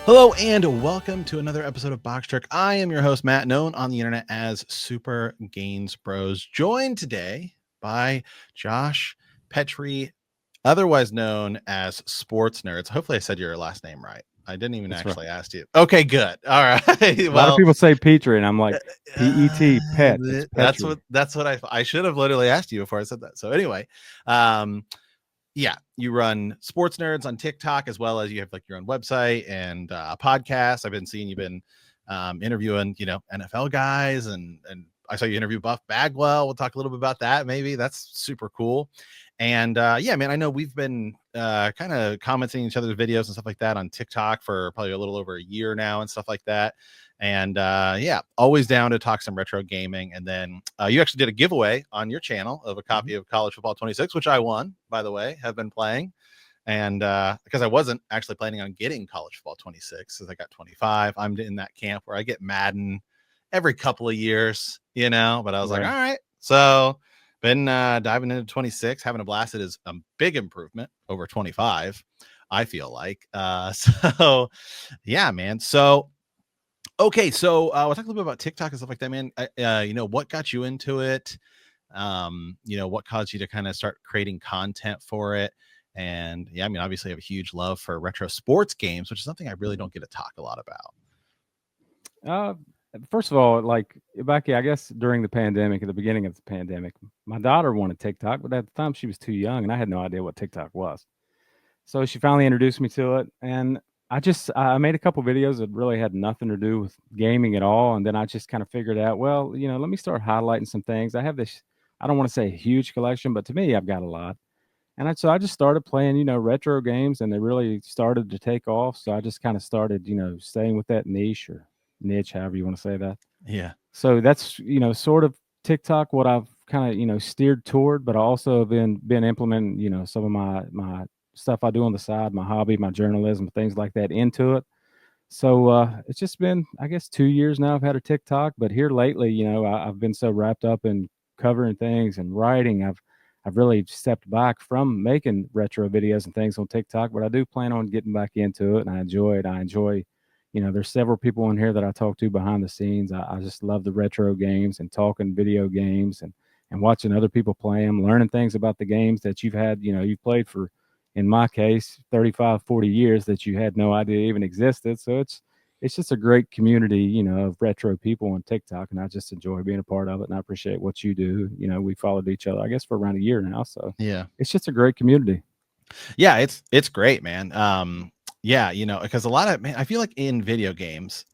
Hello and welcome to another episode of BoxTrick. I am your host, Matt, known on the internet as Super Gains Bros, joined today by Josh Petrie, otherwise known as Sportsnerdz. Hopefully I said your last name right. I didn't even That's actually right. ask you. Okay, good. All right. A lot of Well, people say Petrie, and I'm like, P-E-T, pet. It's that's Petrie. what I should have literally asked you before I said that. So anyway, um, yeah, you run Sportsnerdz on TikTok, as well as you have like your own website and a podcast. I've been seeing you've been interviewing, NFL guys, and I saw you interview Buff Bagwell. We'll talk a little bit about that. Maybe that's super cool. And yeah, man, I know we've been kind of commenting each other's videos and stuff like that on TikTok for probably a little over a year now and stuff like that. And yeah, always down to talk some retro gaming. And then you actually did a giveaway on your channel of a copy of College Football 26, which I won, by the way, have been playing. And because I wasn't actually planning on getting College Football 26, because I got 25. I'm in that camp where I get Madden every couple of years, but I was like, all right. So been diving into 26, having a blast. It is a big improvement over 25, I feel like. So yeah, man. So okay, so we'll talk a little bit about TikTok and stuff like that, man. What got you into it? What caused you to kind of start creating content for it? And yeah, I mean, obviously, I have a huge love for retro sports games, which is something I really don't get to talk a lot about. First of all, like back, I guess during the pandemic, at the beginning of the pandemic, my daughter wanted TikTok, but at the time she was too young, and I had no idea what TikTok was. So she finally introduced me to it, and I made a couple videos that really had nothing to do with gaming at all, and then I just kind of figured out, well, let me start highlighting some things. I have this, I don't want to say a huge collection, but to me, I've got a lot. And so I just started playing, retro games, and they really started to take off. So I just kind of started, staying with that niche or niche, however you want to say that. Yeah. So that's, sort of TikTok, what I've kind of, steered toward, but I also have been implementing, some of my stuff I do on the side, my hobby, my journalism, things like that into it. So it's just been, I guess, 2 years now I've had a TikTok, but here lately, I've been so wrapped up in covering things and writing. I've really stepped back from making retro videos and things on TikTok, but I do plan on getting back into it, and I enjoy it. I enjoy, there's several people on here that I talk to behind the scenes. I just love the retro games and talking video games and watching other people play them, learning things about the games that you've had, you've played for, in my case, 35, 40 years that you had no idea even existed. So it's just a great community, of retro people on TikTok, and I just enjoy being a part of it, and I appreciate what you do. We followed each other, I guess, for around a year now, so Yeah. it's just a great community. Yeah, it's great, man. Yeah, because a lot of, man, I feel like in video games,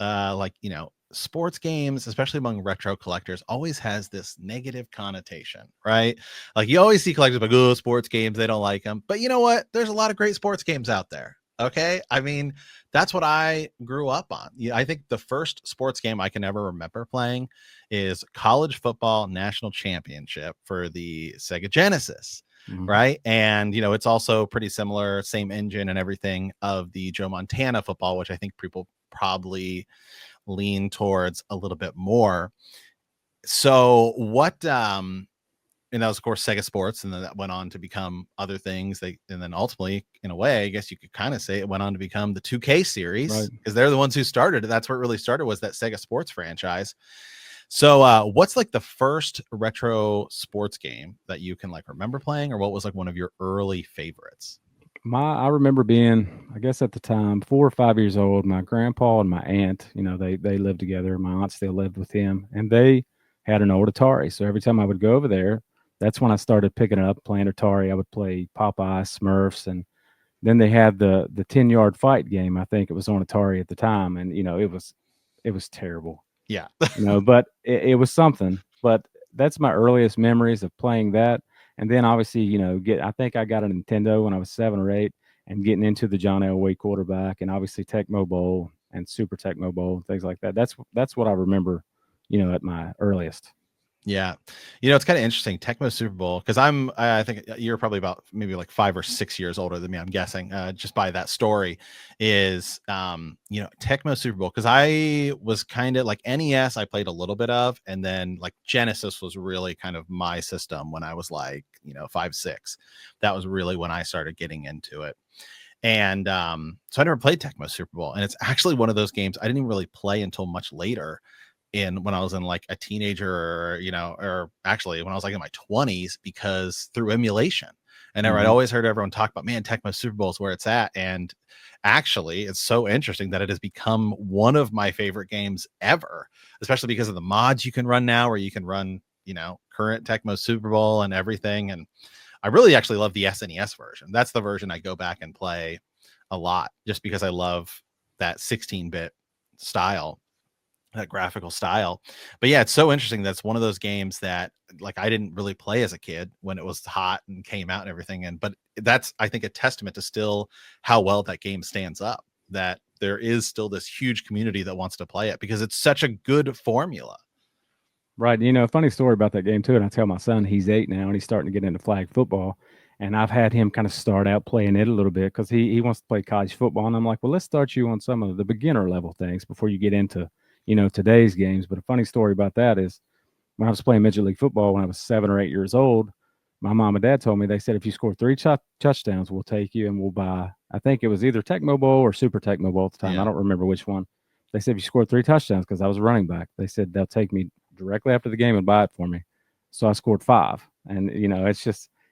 sports games, especially among retro collectors, always has this negative connotation, right? Like you always see collectors like, oh, sports games, they don't like them. But you know what? There's a lot of great sports games out there. Okay. I mean, that's what I grew up on. Yeah, I think the first sports game I can ever remember playing is College Football National Championship for the Sega Genesis. Mhm. Right. And, it's also pretty similar, same engine and everything of the Joe Montana football, which I think people probably lean towards a little bit more. So and that was of course Sega Sports, and then that went on to become other things. And then ultimately, in a way, I guess you could kind of say it went on to become the 2K series, because they're the ones who started it. That's where it really started, was that Sega Sports franchise. So what's like the first retro sports game that you can like remember playing, or what was like one of your early favorites? I remember being, I guess at the time, 4 or 5 years old. My grandpa and my aunt, they lived together. My aunt still lived with him, and they had an old Atari. So every time I would go over there, that's when I started picking up playing Atari. I would play Popeye, Smurfs, and then they had the 10-yard fight game. I think it was on Atari at the time, and it was terrible. Yeah. But it was something. But that's my earliest memories of playing that. And then obviously, I think I got a Nintendo when I was 7 or 8, and getting into the John Elway quarterback, and obviously Tecmo Bowl and Super Tecmo Bowl and things like that. That's what I remember, at my earliest. Yeah. It's kind of interesting, Tecmo Super Bowl, because I think you're probably about maybe like 5 or 6 years older than me, I'm guessing, just by that story, is Tecmo Super Bowl, because I was kind of like NES, I played a little bit of, and then like Genesis was really kind of my system when I was like 5, 6. That was really when I started getting into it. And so I never played Tecmo Super Bowl, and it's actually one of those games I didn't even really play until much later, in when I was in like a teenager, or or actually when I was like in my 20s, because through emulation. And I'd Mhm. always heard everyone talk about, man, Tecmo Super Bowl is where it's at. And actually, it's so interesting that it has become one of my favorite games ever, especially because of the mods you can run now, where you can run, current Tecmo Super Bowl and everything. And I really actually love the SNES version. That's the version I go back and play a lot, just because I love that 16-bit style, that graphical style. But yeah, it's so interesting. That's one of those games that like I didn't really play as a kid when it was hot and came out and everything. And but that's, I think, a testament to still how well that game stands up. That there is still this huge community that wants to play it because it's such a good formula. Right. A funny story about that game too. And I tell my son, he's 8 now and he's starting to get into flag football. And I've had him kind of start out playing it a little bit because he wants to play college football. And I'm like, well, let's start you on some of the beginner level things before you get into, today's games. But a funny story about that is when I was playing Major League Football when I was 7 or 8 years old, my mom and dad told me, they said, if you score three touchdowns, we'll take you and we'll buy, I think it was either Tecmo Bowl or Super Tecmo Bowl at the time. I Yeah. don't remember which one. They said, if you score three touchdowns, because I was a running back, they said they'll take me directly after the game and buy it for me. So I scored five. And,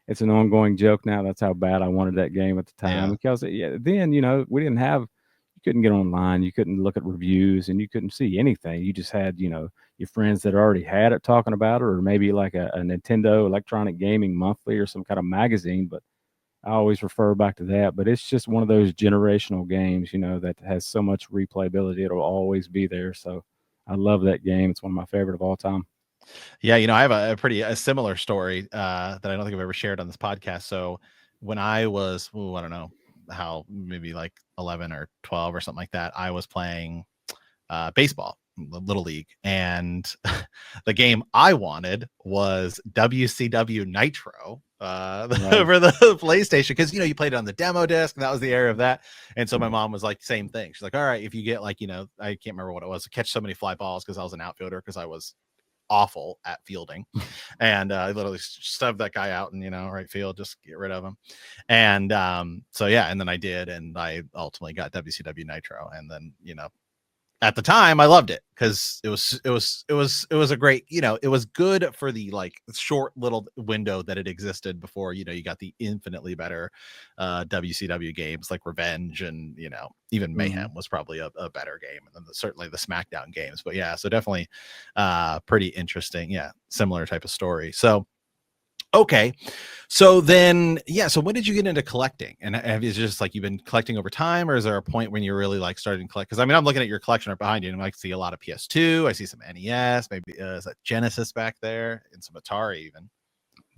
it's an ongoing joke now. That's how bad I wanted that game at the time. Yeah. Because then, we didn't have, you couldn't get online, you couldn't look at reviews, and you couldn't see anything. You just had, your friends that already had it talking about it, or maybe like a Nintendo Electronic Gaming Monthly or some kind of magazine. But I always refer back to that. But it's just one of those generational games, that has so much replayability. It'll always be there. So I love that game. It's one of my favorite of all time. Yeah, I have a similar story that I don't think I've ever shared on this podcast. So when I was, I don't know how, maybe like 11 or 12 or something like that, I was playing baseball, little league, and the game I wanted was WCW Nitro Right. over the PlayStation, because you played it on the demo disc, and that was the era of that. And so my mom was like, same thing. She's like, all right, if you get like, I can't remember what it was, catch so many fly balls, because I was an outfielder, because I was awful at fielding, and I literally stubbed that guy out in right field, just get rid of him. And so yeah, and then I did, and I ultimately got WCW Nitro. And then at the time I loved it because it was a great, it was good for the like short little window that it existed before you got the infinitely better WCW games like Revenge, and even Mm-hmm. Mayhem was probably a better game than certainly the SmackDown games. But yeah, so definitely pretty interesting. Yeah, similar type of story. So okay. So then, yeah. So when did you get into collecting? And have you just like you've been collecting over time, or is there a point when you're really like starting to collect? Because I mean, I'm looking at your collection right behind you, and I see a lot of PS2. I see some NES, maybe is that Genesis back there, and some Atari even.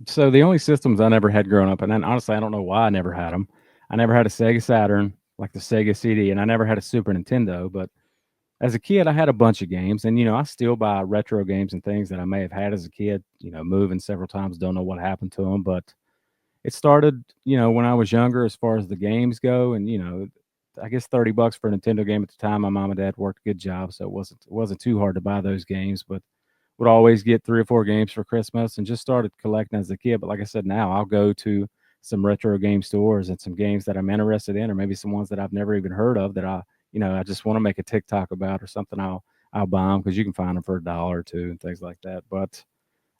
So the only systems I never had growing up, and then honestly, I don't know why I never had them. I never had a Sega Saturn, like the Sega CD, and I never had a Super Nintendo. But as a kid, I had a bunch of games, and I still buy retro games and things that I may have had as a kid. Moving several times, don't know what happened to them, but it started, when I was younger, as far as the games go, and I guess $30 for a Nintendo game at the time. My mom and dad worked a good job, so it wasn't too hard to buy those games, but would always get 3 or 4 games for Christmas, and just started collecting as a kid. But like I said, now I'll go to some retro game stores and some games that I'm interested in, or maybe some ones that I've never even heard of that I just want to make a TikTok about or something. I'll buy them because you can find them for $1 or two and things like that. But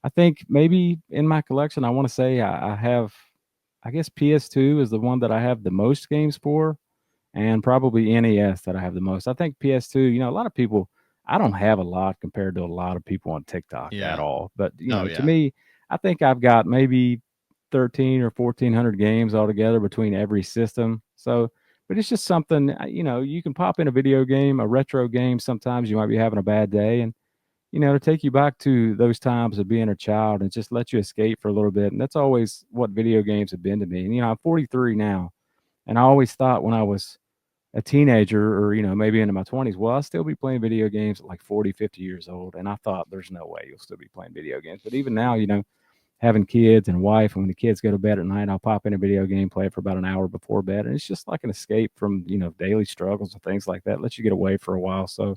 I think maybe in my collection, I want to say I have, I guess PS2 is the one that I have the most games for, and probably NES that I have the most. I think PS2, a lot of people, I don't have a lot compared to a lot of people on TikTok at Yeah. all. But, Oh to yeah. me, I think I've got maybe 13 or 1400 games altogether between every system. So, but it's just something, you can pop in a video game, a retro game. Sometimes you might be having a bad day, and to take you back to those times of being a child and just let you escape for a little bit. And that's always what video games have been to me. And, I'm 43 now. And I always thought when I was a teenager or, maybe into my 20s, well, I'll still be playing video games at like 40, 50 years old. And I thought there's no way you'll still be playing video games. But even now, having kids and a wife, and when the kids go to bed at night, I'll pop in a video game, play it for about an hour before bed. And it's just like an escape from, daily struggles and things like that. Let you get away for a while. So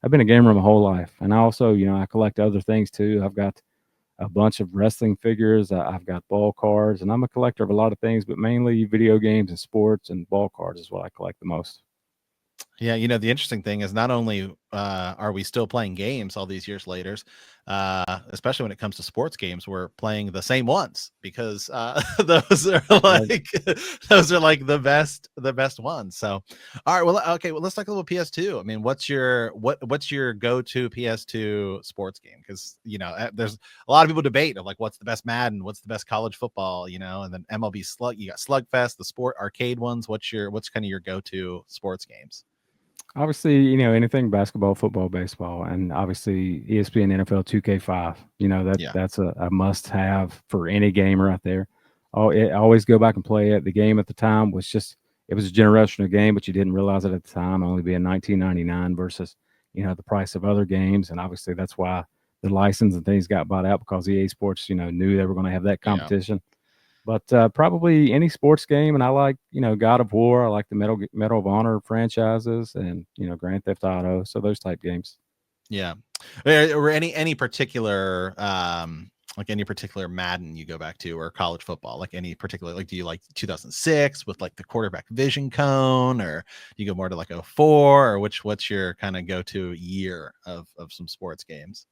I've been a gamer my whole life. And I also, I collect other things too. I've got a bunch of wrestling figures. I've got ball cards, and I'm a collector of a lot of things, but mainly video games and sports, and ball cards is what I collect the most. Yeah, you know, the interesting thing is not only are we still playing games all these years later, especially when it comes to sports games, we're playing the same ones because those are Right. like those are like the best ones. So, all right, well, okay, well, let's talk a little PS2. I mean, what's your go-to PS2 sports game? Because you know, there's a lot of people debate of like what's the best Madden, what's the best college football, you know, and then MLB Slug, you got Slugfest, the sport arcade ones. What's kind of your go-to sports games? Obviously, you know, anything basketball, football, baseball, and obviously ESPN NFL 2K5. You know, Yeah. that's a must have for any gamer out there. Oh, always go back and play it. The game at the time was just it was a generational game, but you didn't realize it at the time, only being 1999 versus, you know, the price of other games. And obviously that's why the license and things got bought out because EA Sports, you know, knew they were going to have that Yeah. competition. But probably any sports game, and I like, you know, God of War. I like the Medal of Honor franchises, and you know, Grand Theft Auto. So those type games. Yeah. Or any particular like any particular Madden you go back to, or college football, like any particular, like do you like 2006 with like the quarterback vision cone, or do you go more to like 04, or what's your kind of go-to year of some sports games?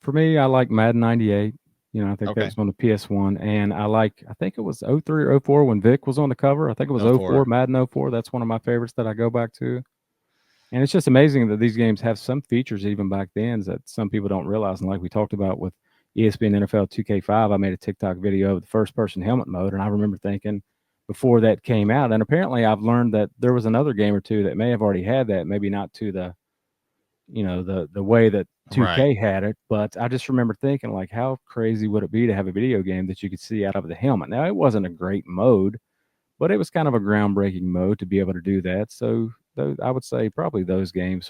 For me, I like Madden '98. You know, I think that Okay. was on the PS1, and I think it was '03 or '04 when Vic was on the cover. I think it was '04, 04. Madden '04. That's one of my favorites that I go back to. And it's just amazing that these games have some features even back then that some people don't realize. And like we talked about with ESPN NFL 2K5, I made a TikTok video of the first person helmet mode. And I remember thinking before that came out, and apparently I've learned that there was another game or two that may have already had that, maybe not to the, you know, the way that Right. 2K had it. But I just remember thinking, like, how crazy would it be to have a video game that you could see out of the helmet? Now, it wasn't a great mode, but it was kind of a groundbreaking mode to be able to do that. So I would say probably those games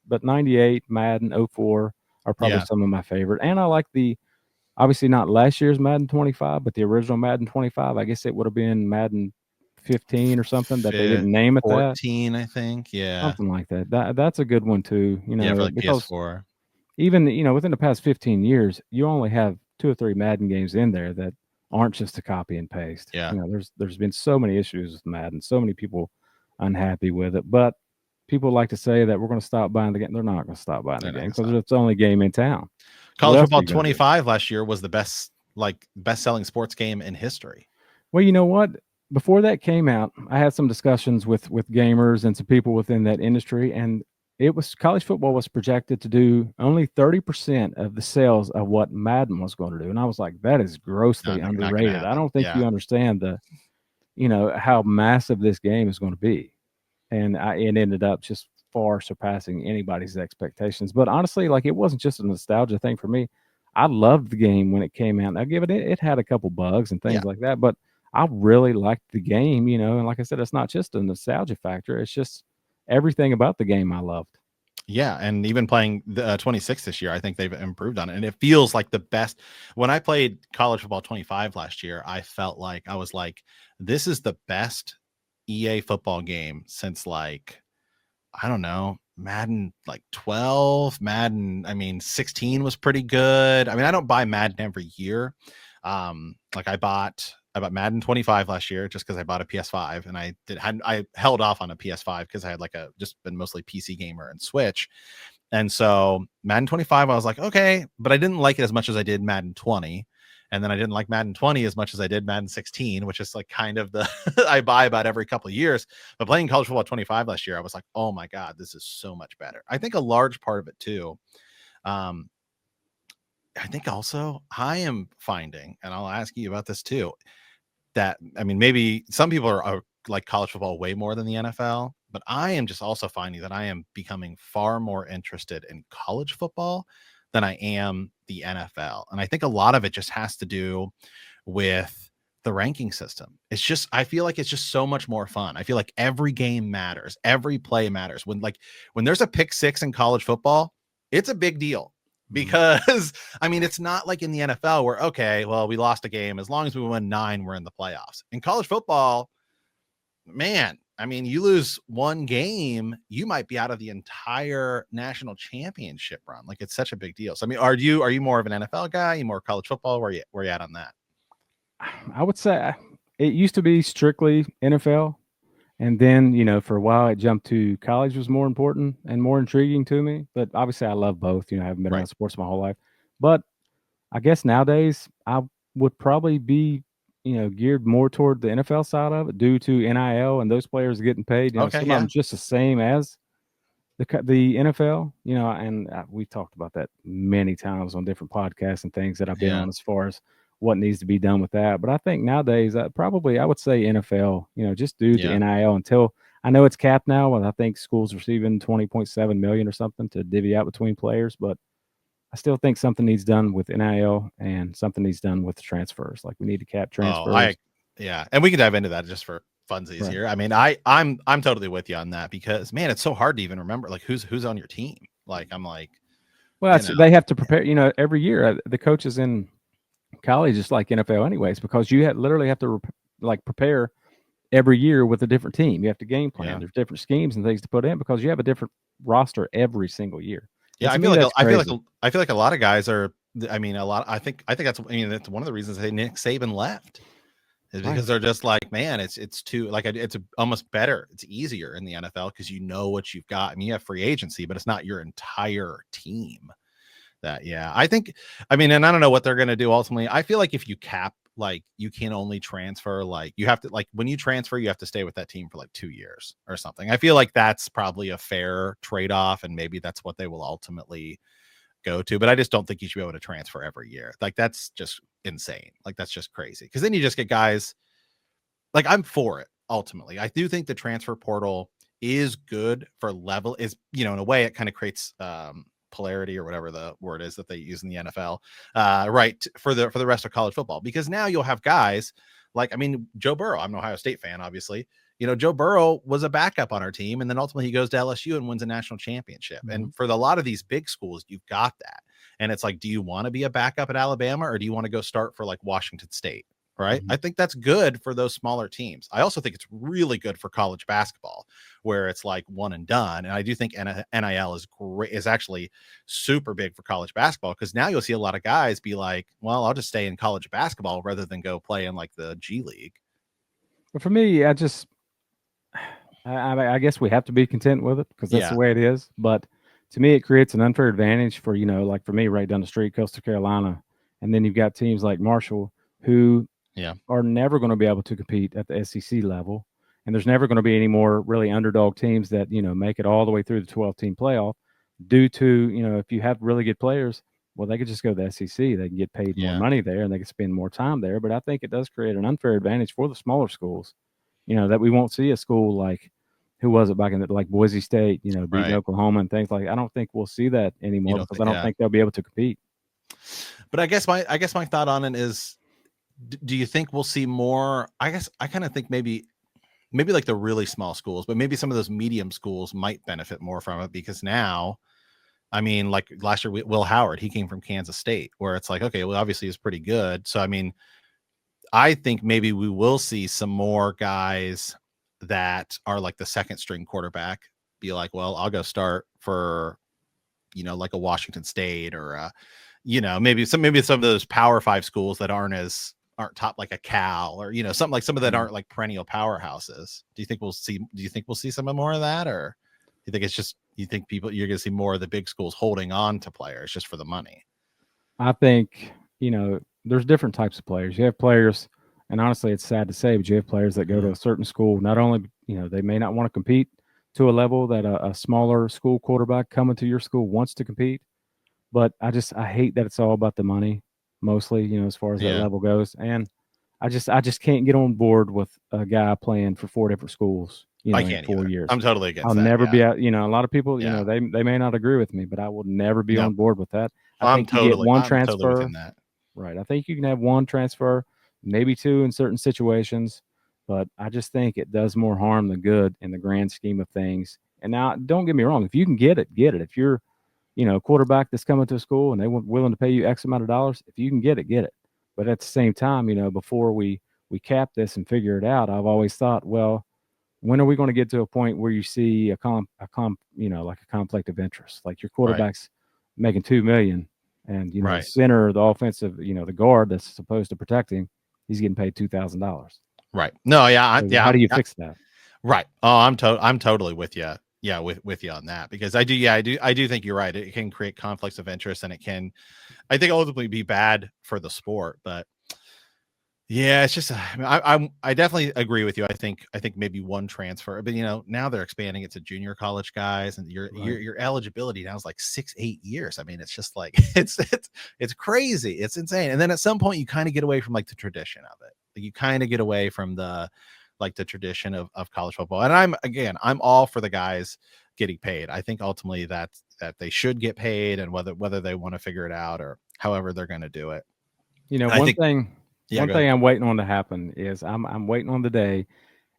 but 98, Madden, '04 are probably Yeah. some of my favorite. And I like obviously not last year's Madden 25, but the original Madden 25. I guess it would have been Madden 15 or something that they didn't name it that. 14, I think. Yeah. Something like that. That's a good one too, you Yeah, for know, like because PS4. even, you know, within the past 15 years, you only have 2 or 3 Madden games in there that aren't just a copy and paste. Yeah. You know, there's been so many issues with Madden, so many people unhappy with it, but people like to say that we're gonna stop buying the game. They're not gonna stop buying the They're not game gonna because stop. it's the only game in town. What College else are football you gonna do? 25 last year was the best-selling sports game in history. Well, you know what? Before that came out, I had some discussions with gamers and some people within that industry, and it was college football was projected to do only 30% of the sales of what Madden was going to do. And I was like, that is grossly Not gonna underrated. I happen. don't think Yeah. you understand you know, how massive this game is going to be. And it ended up just far surpassing anybody's expectations. But honestly, like it wasn't just a nostalgia thing for me. I loved the game when it came out. Now, given it had a couple bugs and Yeah. things like that, but I really liked the game, you know. And like I said, it's not just a nostalgia factor; it's just everything about the game I loved. Yeah, and even playing the 26 this year, I think they've improved on it, and it feels like the best. When I played college football 25 last year, I felt like I was like, this is the best EA football game since like, I don't know, Madden like 12, Madden, I mean 16 was pretty good. I mean, I don't buy Madden every year. Like I bought Madden 25 last year just because I bought a PS5, and I held off on a PS5 because I had like just been mostly PC gamer and Switch. And so Madden 25, I was like, okay, but I didn't like it as much as I did Madden 20. And then I didn't like Madden 20 as much as I did Madden 16, which is like kind of the I buy about every couple of years. But playing college football 25 last year, I was like, oh my God, this is so much better. I think a large part of it too. Um, I think also I am finding, and I'll ask you about this too, that I mean, maybe some people are like college football way more than the NFL, but I am just also finding that I am becoming far more interested in college football than I am the NFL. And I think a lot of it just has to do with the ranking system. It's just, I feel like it's just so much more fun. I feel like every game matters, every play matters. When there's a pick six in college football, it's a big deal Mhm. because I mean, it's not like in the NFL where, okay, well, we lost a game. As long as we win 9, we're in the playoffs. In college football, man, I mean, you lose one game, you might be out of the entire national championship run. Like, it's such a big deal. So, I mean, are you more of an NFL guy? You more college football? Where you at on that? I would say it used to be strictly NFL. And then, for a while it jumped to college was more important and more intriguing to me. But obviously I love both. I haven't been Right. around sports my whole life. But I guess nowadays I would probably be, geared more toward the NFL side of it due to NIL and those players getting paid. Okay. Some of Yeah. them just the same as the NFL, and we've talked about that many times on different podcasts and things that I've been on as far as what needs to be done with that. But I think nowadays, probably I would say NFL, just due to NIL until I know it's capped now. And I think schools receiving 20.7 million or something to divvy out between players. But I still think something needs done with NIL and something needs done with transfers. Like we need to cap transfers. And we can dive into that just for funsies Right. here. I mean, I'm totally with you on that because man, it's so hard to even remember like who's on your team. Like I'm like, well, they have to prepare. Every year the coaches in college is like NFL anyways because you literally have to prepare every year with a different team. You have to game plan. Yeah. There's different schemes and things to put in because you have a different roster every single year. Yeah, I feel like a lot of guys are. I mean, I think that's one of the reasons Nick Saban left. Is because they're just like, man, it's too like it's almost better. It's easier in the NFL because you know what you've got. I mean, you have free agency, but it's not your entire team. I think, I mean, and I don't know what they're going to do ultimately. I feel like if you cap, like you can only transfer, like you have to, like when you transfer, you have to stay with that team for like 2 years or something. I feel like that's probably a fair trade-off, and maybe that's what they will ultimately go to. But I just don't think you should be able to transfer every year. Like that's just insane. Like that's just crazy. Because then you just get guys. Like I'm for it. Ultimately, I do think the transfer portal is good for level. Is in a way it kind of creates polarity or whatever the word is that they use in the NFL, right, for the rest of college football, because now you'll have guys like, I mean, Joe Burrow. I'm an Ohio State fan, obviously. Joe Burrow was a backup on our team, and then ultimately he goes to LSU and wins a national championship. Mm-hmm. And for a lot of these big schools, you've got that. And it's like, do you want to be a backup at Alabama, or do you want to go start for like Washington State? Right. Mm-hmm. I think that's good for those smaller teams. I also think it's really good for college basketball where it's like one and done. And I do think NIL is actually super big for college basketball because now you'll see a lot of guys be like, well, I'll just stay in college basketball rather than go play in like the G League. But for me, I guess we have to be content with it because that's the way it is. But to me, it creates an unfair advantage for, like for me right down the street, Coastal Carolina. And then you've got teams like Marshall who are never going to be able to compete at the SEC level. And there's never going to be any more really underdog teams that, make it all the way through the 12-team playoff due to, if you have really good players, well, they could just go to the SEC. They can get paid more money there and they can spend more time there. But I think it does create an unfair advantage for the smaller schools, that we won't see a school like, who was it back in like Boise State, beating Oklahoma and things like that. I don't think we'll see that anymore because I don't think they'll be able to compete. But I guess my thought on it is, do you think we'll see more? I guess I kind of think maybe like the really small schools, but maybe some of those medium schools might benefit more from it because now, I mean, like last year, Will Howard, he came from Kansas State, where it's like, okay, well, obviously he's pretty good. So, I mean, I think maybe we will see some more guys that are like the second string quarterback be like, well, I'll go start for, like a Washington State or, maybe some of those Power 5 schools that aren't top like a Cal or something like some of that aren't like perennial powerhouses. Do you think we'll see some more of that, or do you think it's just you're going to see more of the big schools holding on to players just for the money? I think there's different types of players. You have players, and honestly, it's sad to say, but you have players that go to a certain school. Not only they may not want to compete to a level that a smaller school quarterback coming to your school wants to compete, but I hate that it's all about the money. Mostly, as far as that level goes. And I just can't get on board with a guy playing for 4 different schools, I can't in 4 years. I'm totally against I'll that. never be out, a lot of people, they may not agree with me, but I will never be on board with that. I think you get one transfer. Totally within that. Right. I think you can have one transfer, maybe 2 in certain situations, but I just think it does more harm than good in the grand scheme of things. And now, don't get me wrong. If you can get it, get it. If you're quarterback that's coming to school and they were willing to pay you X amount of dollars, if you can get it, get it. But at the same time, before we cap this and figure it out, I've always thought, well, when are we going to get to a point where you see like a conflict of interest, like your Right. quarterback's making 2 million, and the Right. center, the offensive, the guard that's supposed to protect him, he's getting paid $2,000. Right. No, yeah, So how do you fix that? right. Oh, I'm totally with you. Yeah, with you on that, because I do think you're right. It can create conflicts of interest, and it can, I think, ultimately be bad for the sport. But yeah, it's just I definitely agree with you. I think maybe one transfer, but now they're expanding it to junior college guys, and Right. your eligibility now is like 6-8 years. I mean, it's just like it's crazy, it's insane. And then at some point you kind of get away from like the tradition of it. Like, you kind of get away from the tradition of college football. And I'm all for the guys getting paid. I think ultimately that they should get paid, and whether they want to figure it out or however they're going to do it. And I One think, thing, yeah, one go ahead. thing I'm waiting on to happen is I'm waiting on the day,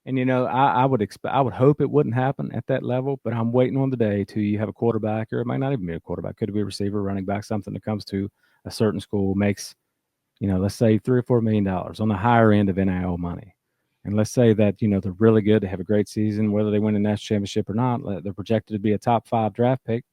and I would expect, I would hope it wouldn't happen at that level, but I'm waiting on the day to you have a quarterback, or it might not even be a quarterback, could be a receiver, running back, something that comes to a certain school, makes let's say $3 or $4 million on the higher end of NIL money. And let's say that, they're really good, they have a great season, whether they win a national championship or not, they're projected to be a top 5 draft pick.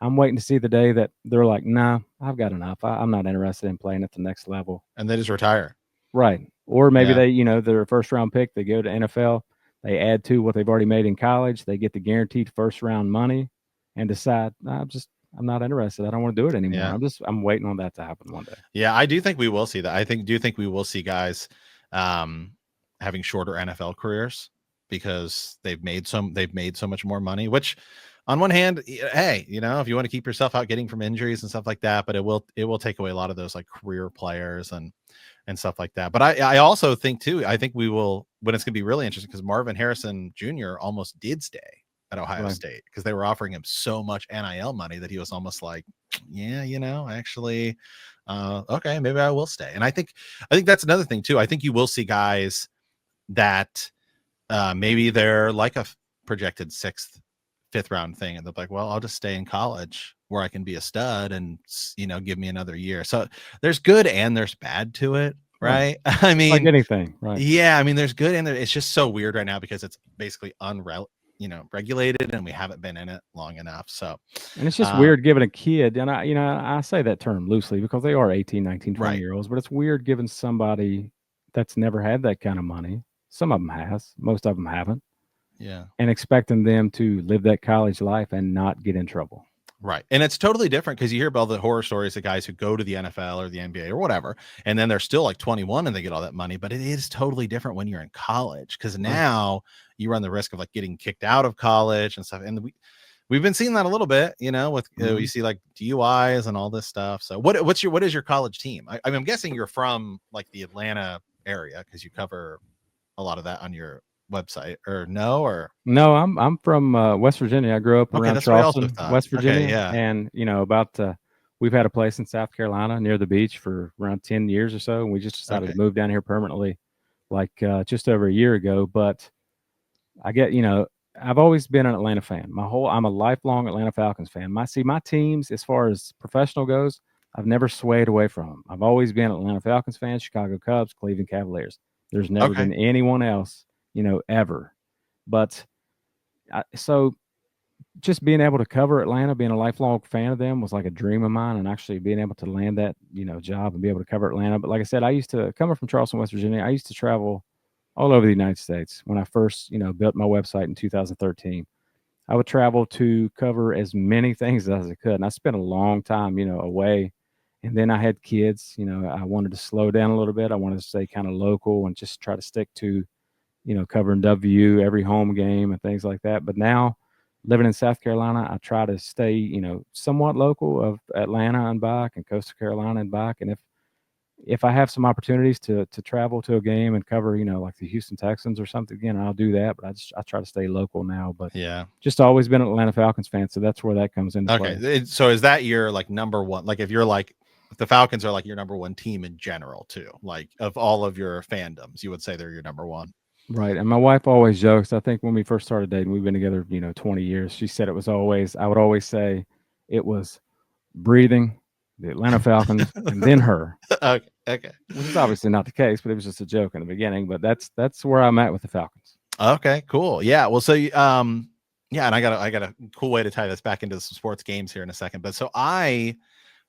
I'm waiting to see the day that they're like, nah, I've got enough. I'm not interested in playing at the next level. And they just retire. Right. Or maybe Yeah. they're a first round pick, they go to NFL, they add to what they've already made in college, they get the guaranteed first round money and decide, nah, I'm not interested. I don't want to do it anymore. Yeah. I'm waiting on that to happen one day. Yeah, I do think we will see that. Do think we will see guys having shorter NFL careers because they've made so much more money, which on one hand, hey, if you want to keep yourself out getting from injuries and stuff like that, but it will take away a lot of those like career players and stuff like that. But I also think too, I think we will, when it's going to be really interesting, because Marvin Harrison Jr. almost did stay at Ohio Right. State because they were offering him so much NIL money that he was almost like, yeah, actually, okay, maybe I will stay. And I think that's another thing too. I think you will see guys that maybe they're like a projected 6th, 5th round thing, and they're like, well, I'll just stay in college where I can be a stud and give me another year. So there's good and there's bad to it, right? I It's like mean, anything, right? yeah, I mean, there's good and it's just so weird right now because it's basically regulated, and we haven't been in it long enough. So And it's just weird giving a kid, and I say that term loosely because they are 18, 19, 20 right. year olds, but it's weird giving somebody that's never had that kind of money. Some of them has, most of them haven't, Yeah. and expecting them to live that college life and not get in trouble. Right. And it's totally different because you hear about the horror stories of guys who go to the NFL or the NBA or whatever, and then they're still like 21 and they get all that money. But it is totally different when you're in college, because Right. now you run the risk of like getting kicked out of college and stuff. And we've been seeing that a little bit, with you see like DUIs and all this stuff. So what is your college team? I'm guessing you're from like the Atlanta area because you cover a lot of that on your website, or no? Or No, I'm from West Virginia. I grew up okay, around that's what I also Charleston, thought. West Okay, Virginia, yeah. and we've had a place in South Carolina near the beach for around 10 years or so, and we just decided Okay. to move down here permanently, like just over a year ago. But I get, I've always been an Atlanta fan. I'm a lifelong Atlanta Falcons fan. My teams, as far as professional goes, I've never swayed away from them. I've always been an Atlanta Falcons fan, Chicago Cubs, Cleveland Cavaliers. There's never Okay. been anyone else, ever. But so just being able to cover Atlanta, being a lifelong fan of them was like a dream of mine, and actually being able to land that, job and be able to cover Atlanta. But like I said, coming from Charleston, West Virginia, I used to travel all over the United States. When I first, built my website in 2013, I would travel to cover as many things as I could. And I spent a long time, away. And then I had kids, I wanted to slow down a little bit. I wanted to stay kind of local and just try to stick to, covering W every home game and things like that. But now living in South Carolina, I try to stay, somewhat local of Atlanta and back and Coastal Carolina and back. And if I have some opportunities to travel to a game and cover, like the Houston Texans or something again, I'll do that. But I try to stay local now. But Yeah. just always been an Atlanta Falcons fan, so that's where that comes into play. Okay. So is that your like number one? Like if you're like the Falcons are like your number one team in general too, like of all of your fandoms, you would say they're your number one. Right. And my wife always jokes, I think when we first started dating, we've been together, 20 years. She said I would always say it was breathing, the Atlanta Falcons, and then her. Okay. Okay. Which is obviously not the case, but it was just a joke in the beginning. But that's where I'm at with the Falcons. Okay, cool. Yeah. Well, so yeah, and I got a cool way to tie this back into some sports games here in a second. But so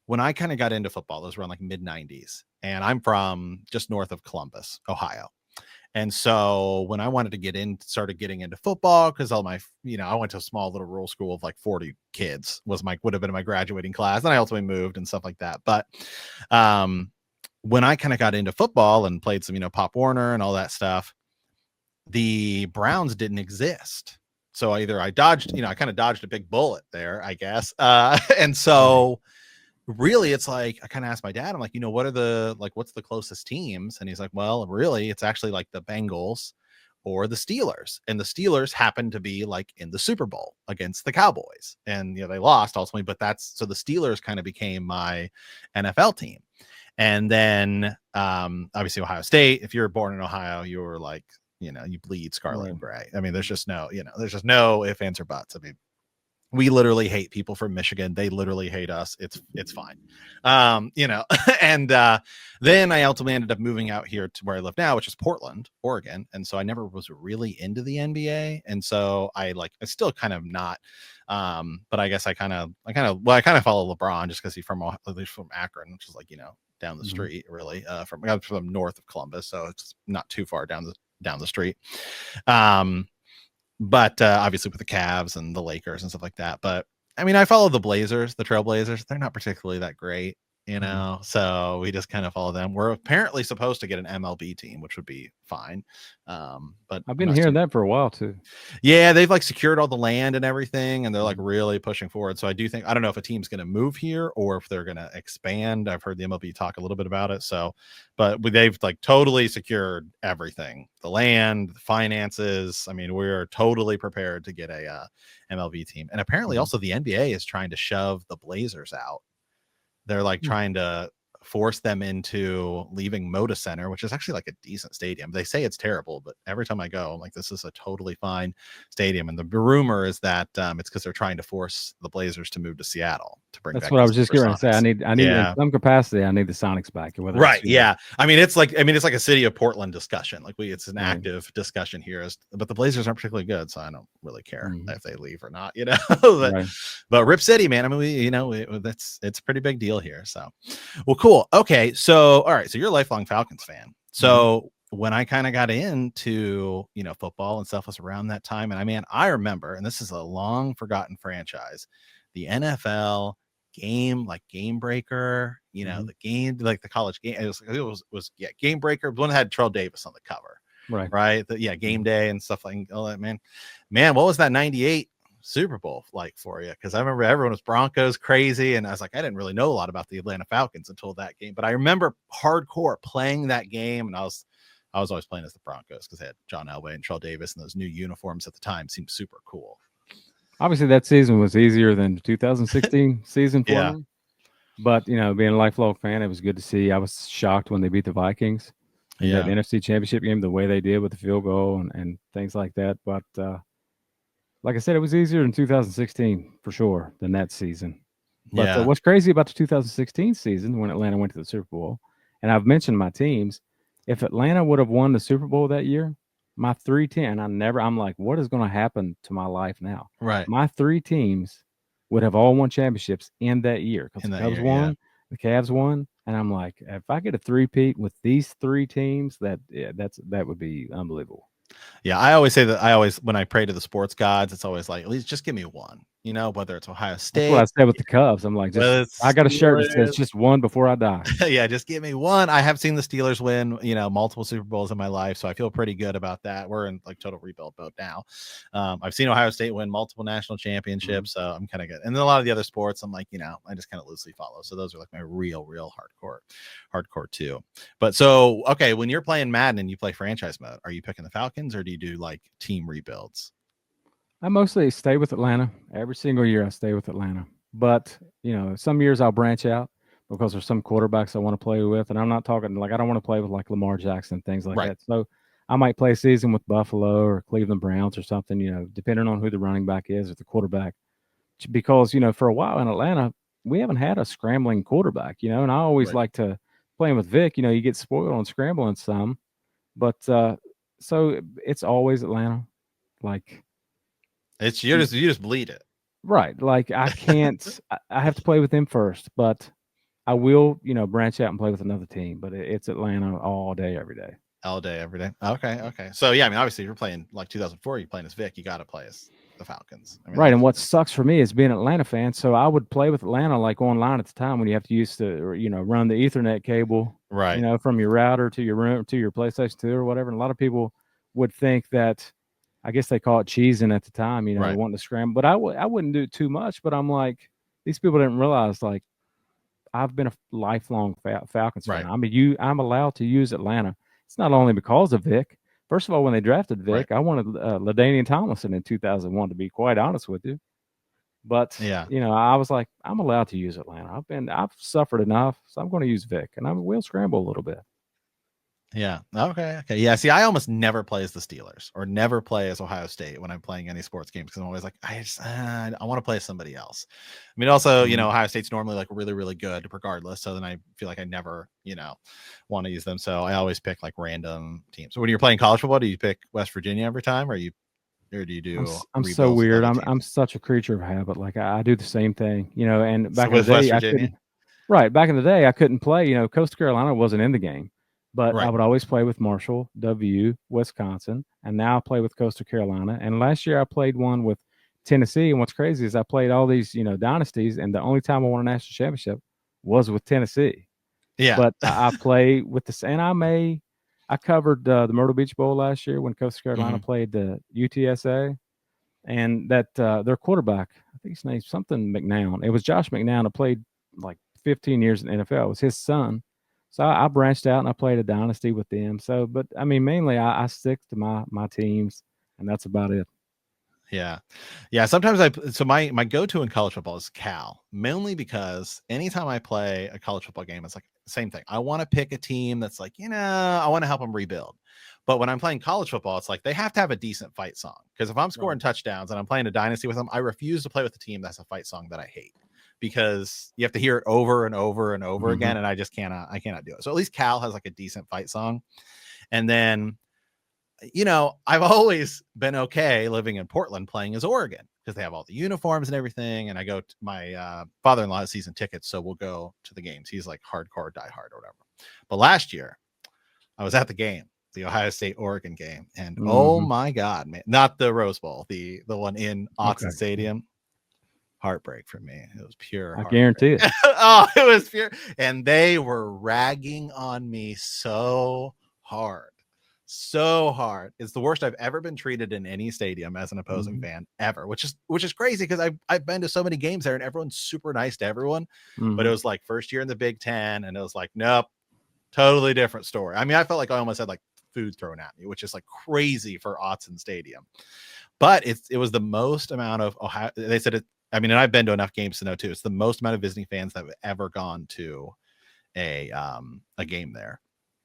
when I kind of got into football, those were around like mid 90s, and I'm from just north of Columbus, Ohio. And so when I wanted to started getting into football, because all my, I went to a small little rural school of like 40 kids would have been my graduating class. And I ultimately moved and stuff like that. But when I kind of got into football and played some, Pop Warner and all that stuff, the Browns didn't exist. So I dodged, I kind of dodged a big bullet there, I guess. And so really it's like I kind of asked my dad, I'm like, what's the closest teams? And he's like, well, really it's actually like the Bengals or the Steelers, and the Steelers happen to be like in the Super Bowl against the Cowboys, and they lost ultimately, but so the Steelers kind of became my NFL team. And then obviously Ohio State, if you're born in Ohio, you're like, you bleed scarlet and gray. I mean, there's just no ifs, ands, or buts. I mean, we literally hate people from Michigan. They literally hate us. It's fine. And then I ultimately ended up moving out here to where I live now, which is Portland, Oregon. And so I never was really into the NBA. And so I still kind of not, but I guess I kind of follow LeBron just because he's from Akron, which is like, down the street really, from north of Columbus. So it's not too far down the street. But obviously with the Cavs and the Lakers and stuff like that. But I mean, I follow the Trailblazers. They're not particularly that great, so we just kind of follow them. We're apparently supposed to get an MLB team, which would be fine. But I've been hearing that for a while too. Yeah, they've like secured all the land and everything, and they're like really pushing forward. So I don't know if a team's going to move here or if they're going to expand. I've heard the MLB talk a little bit about it. So, but they've like totally secured everything, the land, the finances. I mean, we're totally prepared to get a MLB team. And apparently also the NBA is trying to shove the Blazers out. They're like trying to force them into leaving Moda Center, which is actually like a decent stadium. They say it's terrible, but every time I go, I'm like, this is a totally fine stadium. And the rumor is that it's because they're trying to force the Blazers to move to Seattle to bring. That's what I was just going to say. I need in some capacity. I need the Sonics back. Right? Yeah. I mean, it's like a city of Portland discussion. Like it's an active discussion here. But the Blazers aren't particularly good, so I don't really care if they leave or not. But Rip City, man. I mean, it's a pretty big deal here. So, well, cool. Okay, so all right, so you're a lifelong Falcons fan. So when I kind of got into football and stuff was around that time, and I remember, and this is a long forgotten franchise, the NFL game breaker, the game, like the college game, it was game breaker, the one that had Terrell Davis on the cover, right, game day and stuff like all that. Man, what was that 98 Super Bowl like for you? Because I remember everyone was Broncos crazy, and I was like, I didn't really know a lot about the Atlanta Falcons until that game, but I remember hardcore playing that game, and I was always playing as the Broncos because they had John Elway and Terrell Davis, and those new uniforms at the time seemed super cool. Obviously that season was easier than the 2016 season for me, but being a lifelong fan, it was good to see. I was shocked when they beat the Vikings in that NFC Championship game, the way they did with the field goal and things like that. But like I said, it was easier in 2016 for sure than that season. But what's crazy about the 2016 season when Atlanta went to the Super Bowl, and I've mentioned my teams, if Atlanta would have won the Super Bowl that year, my 3 teams, I'm like, what is going to happen to my life now? Right. My 3 teams would have all won championships in that year because the Cubs won, the Cavs won, and I'm like, if I get a 3-peat with these 3 teams, that would be unbelievable. Yeah, I always say that when I pray to the sports gods, it's always like, at least just give me one, whether it's Ohio State. That's what I said with the Cubs. I'm like, I got a shirt that says just one before I die. Yeah, just give me one. I have seen the Steelers win, multiple Super Bowls in my life, so I feel pretty good about that. We're in like total rebuild mode now. I've seen Ohio State win multiple national championships, so I'm kind of good. And then a lot of the other sports, I'm like, I just kind of loosely follow. So those are like my real hardcore too. But so, okay, when you're playing Madden and you play franchise mode, are you picking the Falcons or do you do like team rebuilds? I mostly stay with Atlanta. Every single year I stay with Atlanta. But, some years I'll branch out because there's some quarterbacks I want to play with. And I'm not talking like I don't want to play with like Lamar Jackson, things like that. So I might play a season with Buffalo or Cleveland Browns or something, depending on who the running back is or the quarterback. Because, for a while in Atlanta, we haven't had a scrambling quarterback, and I always like to playing with Vic, you get spoiled on scrambling some. But So it's always Atlanta. Like, It's you just bleed it. right. Like I can't, I have to play with them first, but I will, branch out and play with another team, but it's Atlanta all day, every day. All day, every day. Okay. So yeah, I mean, obviously, if you're playing like 2004, you're playing as Vic. You got to play as the Falcons. I mean, Right. And that's what sucks for me is being an Atlanta fan. So I would play with Atlanta like online at the time when you have to use the, run the Ethernet cable, right. from your router to your room to your PlayStation 2 or whatever. And a lot of people would think that, I guess they call it cheesing at the time, Right. wanting to scramble. But I wouldn't do it too much. But I'm like, these people didn't realize, like, I've been a lifelong Falcons fan. Right. I mean, I'm allowed to use Atlanta. It's not only because of Vic. First of all, when they drafted Right. Vic, I wanted LaDainian Tomlinson in 2001, to be quite honest with you. But Yeah. I was like, I'm allowed to use Atlanta. I've suffered enough, so I'm going to use Vic, and I will scramble a little bit. Yeah. Okay. Yeah. See, I almost never play as the Steelers or never play as Ohio State when I'm playing any sports games because I'm always like, I want to play as somebody else. I mean, also, Ohio State's normally like really, really good regardless. So then I feel like I never, want to use them. So I always pick like random teams. So when you're playing college football, do you pick West Virginia every time, or do you do I'm so rebuilds with weird. other I'm teams? such a creature of habit. Like I do the same thing, And So back in the with West day, I Virginia, couldn't. Right. Back in the day, I couldn't play. Coastal Carolina wasn't in the game, but I right? would always play with Marshall, WU, Wisconsin, and now I play with Coastal Carolina. And last year I played one with Tennessee. And what's crazy is I played all these, dynasties, and the only time I won a national championship was with Tennessee. Yeah. But I play with this, and I covered the Myrtle Beach Bowl last year when Coastal Carolina played the UTSA, and that their quarterback, I think his name's something McNown. It was Josh McNown, who played like 15 years in the NFL. It was his son. So I branched out and I played a dynasty with them. So, but I mean, mainly I stick to my teams, and that's about it. Yeah. Sometimes my go-to in college football is Cal, mainly because anytime I play a college football game, it's like same thing. I want to pick a team that's like, I want to help them rebuild. But when I'm playing college football, it's like they have to have a decent fight song. Because if I'm scoring touchdowns and I'm playing a dynasty with them, I refuse to play with a team that's a fight song that I hate, because you have to hear it over and over and over again, and I just cannot do it. So at least Cal has like a decent fight song. And then I've always been okay living in Portland playing as Oregon because they have all the uniforms and everything. And I go to my father-in-law has season tickets, so we'll go to the games. He's like hardcore diehard or whatever. But last year I was at the game, the Ohio State Oregon game, and oh my God, man, not the Rose Bowl, the one in Autzen Stadium. Heartbreak for me. It was pure heartbreak. I guarantee it. Oh, it was pure. And they were ragging on me so hard. It's the worst I've ever been treated in any stadium as an opposing fan ever, which is crazy because I've been to so many games there and everyone's super nice to everyone. But it was like first year in the Big Ten, and it was like, nope, totally different story. I mean, I felt like I almost had like food thrown at me, which is like crazy for Autzen Stadium. But it was the most amount of Ohio. They said it. I mean, and I've been to enough games to know too. It's the most amount of visiting fans that have ever gone to a game there.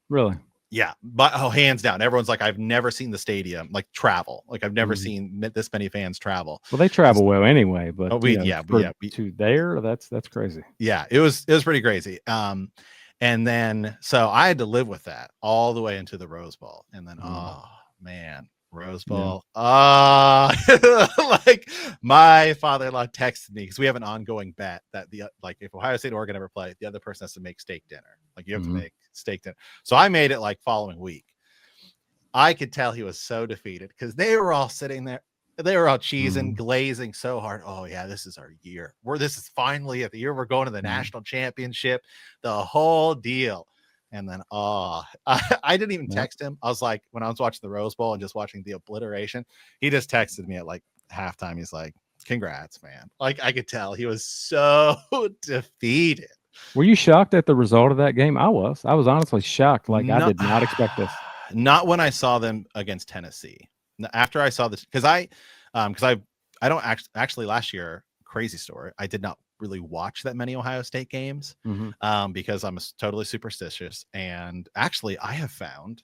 Really? Yeah, but hands down, everyone's like, I've never seen the stadium like travel. Like I've never seen this many fans travel. Well, they travel well anyway, but to there, that's crazy. Yeah, it was pretty crazy. And then so I had to live with that all the way into the Rose Bowl, and then oh man, Rose Bowl. Like my father-in-law texted me because we have an ongoing bet that like if Ohio State and Oregon ever play, the other person has to make steak dinner. Like you have to make steak dinner. So I made it like following week. I could tell he was so defeated because they were all sitting there. They were all cheesing, glazing so hard. Oh yeah, this is our year. This is finally the year we're going to the national championship, the whole deal. And then, I didn't even text him. I was like, when I was watching the Rose Bowl and just watching the obliteration, he just texted me at like halftime. He's like, congrats, man. Like I could tell he was so defeated. Were you shocked at the result of that game? I was honestly shocked. Like I did not expect this. Not when I saw them against Tennessee. After I saw this, because I don't actually last year, crazy story, I did not really watch that many Ohio State games because I'm totally superstitious. And actually I have found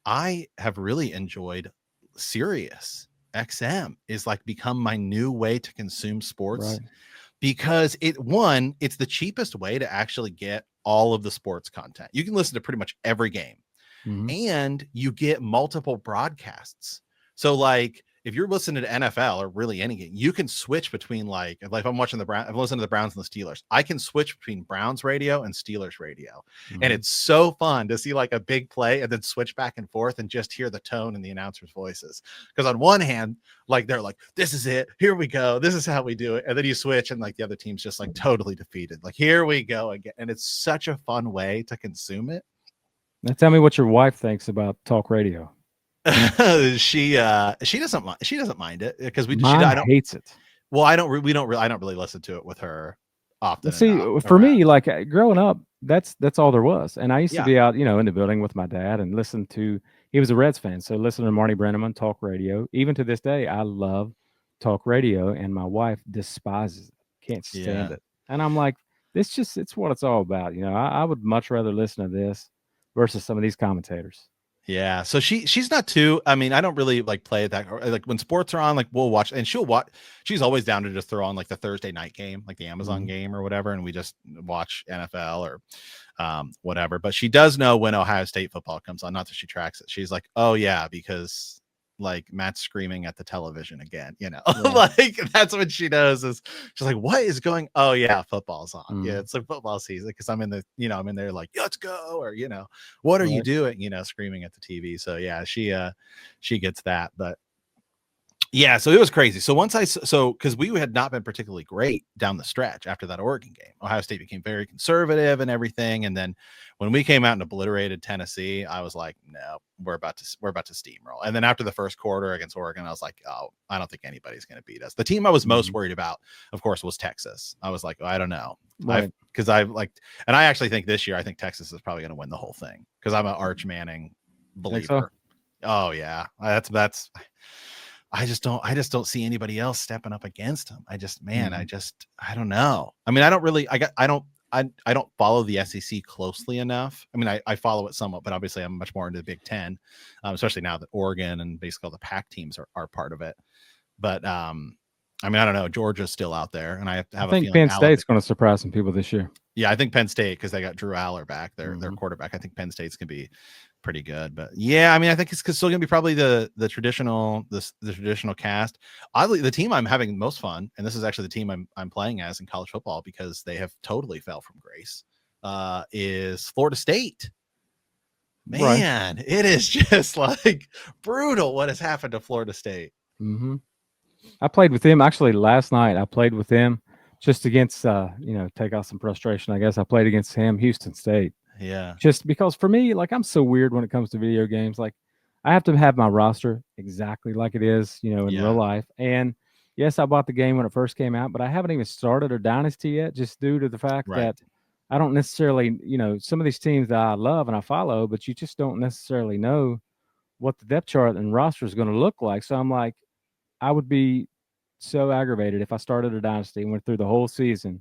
I have really enjoyed Sirius XM is like become my new way to consume sports because it's the cheapest way to actually get all of the sports content. You can listen to pretty much every game. and you get multiple broadcasts. So like if you're listening to NFL or really any game, you can switch between like if I'm watching I'm listening to the Browns and the Steelers, I can switch between Browns radio and Steelers radio. And it's so fun to see like a big play and then switch back and forth and just hear the tone in the announcers' voices. Because on one hand, like they're like, this is it, here we go, this is how we do it. And then you switch and like the other team's just like totally defeated. Like, here we go again. And it's such a fun way to consume it. Now tell me what your wife thinks about talk radio. she doesn't mind it because I don't hates it. Well, I don't really listen to it with her often. See, for me, like growing up, that's all there was. And I used to be out, in the building with my dad and listen to. He was a Reds fan, so listen to Marty Brennaman talk radio. Even to this day, I love talk radio, and my wife despises it, can't stand it. And I'm like, it's what it's all about. I would much rather listen to this versus some of these commentators. Yeah, so she's not too. I mean, I don't really like play that. Like when sports are on, like we'll watch, and she'll watch. She's always down to just throw on like the Thursday night game, like the Amazon game or whatever, and we just watch NFL or whatever. But she does know when Ohio State football comes on. Not that she tracks it. She's like, oh yeah, because like Matt's screaming at the television again. Like that's what she knows. Is she's like, what is going? Oh yeah, football's on. Yeah, it's like football season because I'm in the, I'm in there like, let's go, or what are you doing? Screaming at the TV. So yeah, she gets that. But yeah, so it was crazy. So because we had not been particularly great down the stretch after that Oregon game. Ohio State became very conservative and everything. And then when we came out and obliterated Tennessee, I was like, no, we're about to steamroll. And then after the first quarter against Oregon, I was like, oh, I don't think anybody's going to beat us. The team I was most worried about, of course, was Texas. I was like, I don't know. Because and I actually think this year, I think Texas is probably going to win the whole thing because I'm an Arch Manning believer. So? Oh yeah, that's. I just don't see anybody else stepping up against him. I don't know. I mean, I don't follow the SEC closely enough. I mean, I follow it somewhat, but obviously I'm much more into the Big Ten, especially now that Oregon and basically all the Pac teams are part of it. But I mean, I don't know. Georgia's still out there, and I think Penn State's going to surprise some people this year. Yeah, I think Penn State, because they got Drew Aller back, their quarterback. I think Penn State's going to be pretty good. But yeah, I mean, I think it's still going to be probably the traditional cast. Oddly, the team I'm having most fun, and this is actually the team I'm playing as in college football because they have totally fell from grace, is Florida State. Man, It is just like brutal what has happened to Florida State. I played with them actually last night. I played with them just against, take off some frustration. I guess I played against Houston State. Yeah. Just because for me, like I'm so weird when it comes to video games. Like I have to have my roster exactly like it is, in real life. And yes, I bought the game when it first came out, but I haven't even started a dynasty yet, just due to the fact that I don't necessarily, some of these teams that I love and I follow, but you just don't necessarily know what the depth chart and roster is going to look like. So I'm like, I would be so aggravated if I started a dynasty and went through the whole season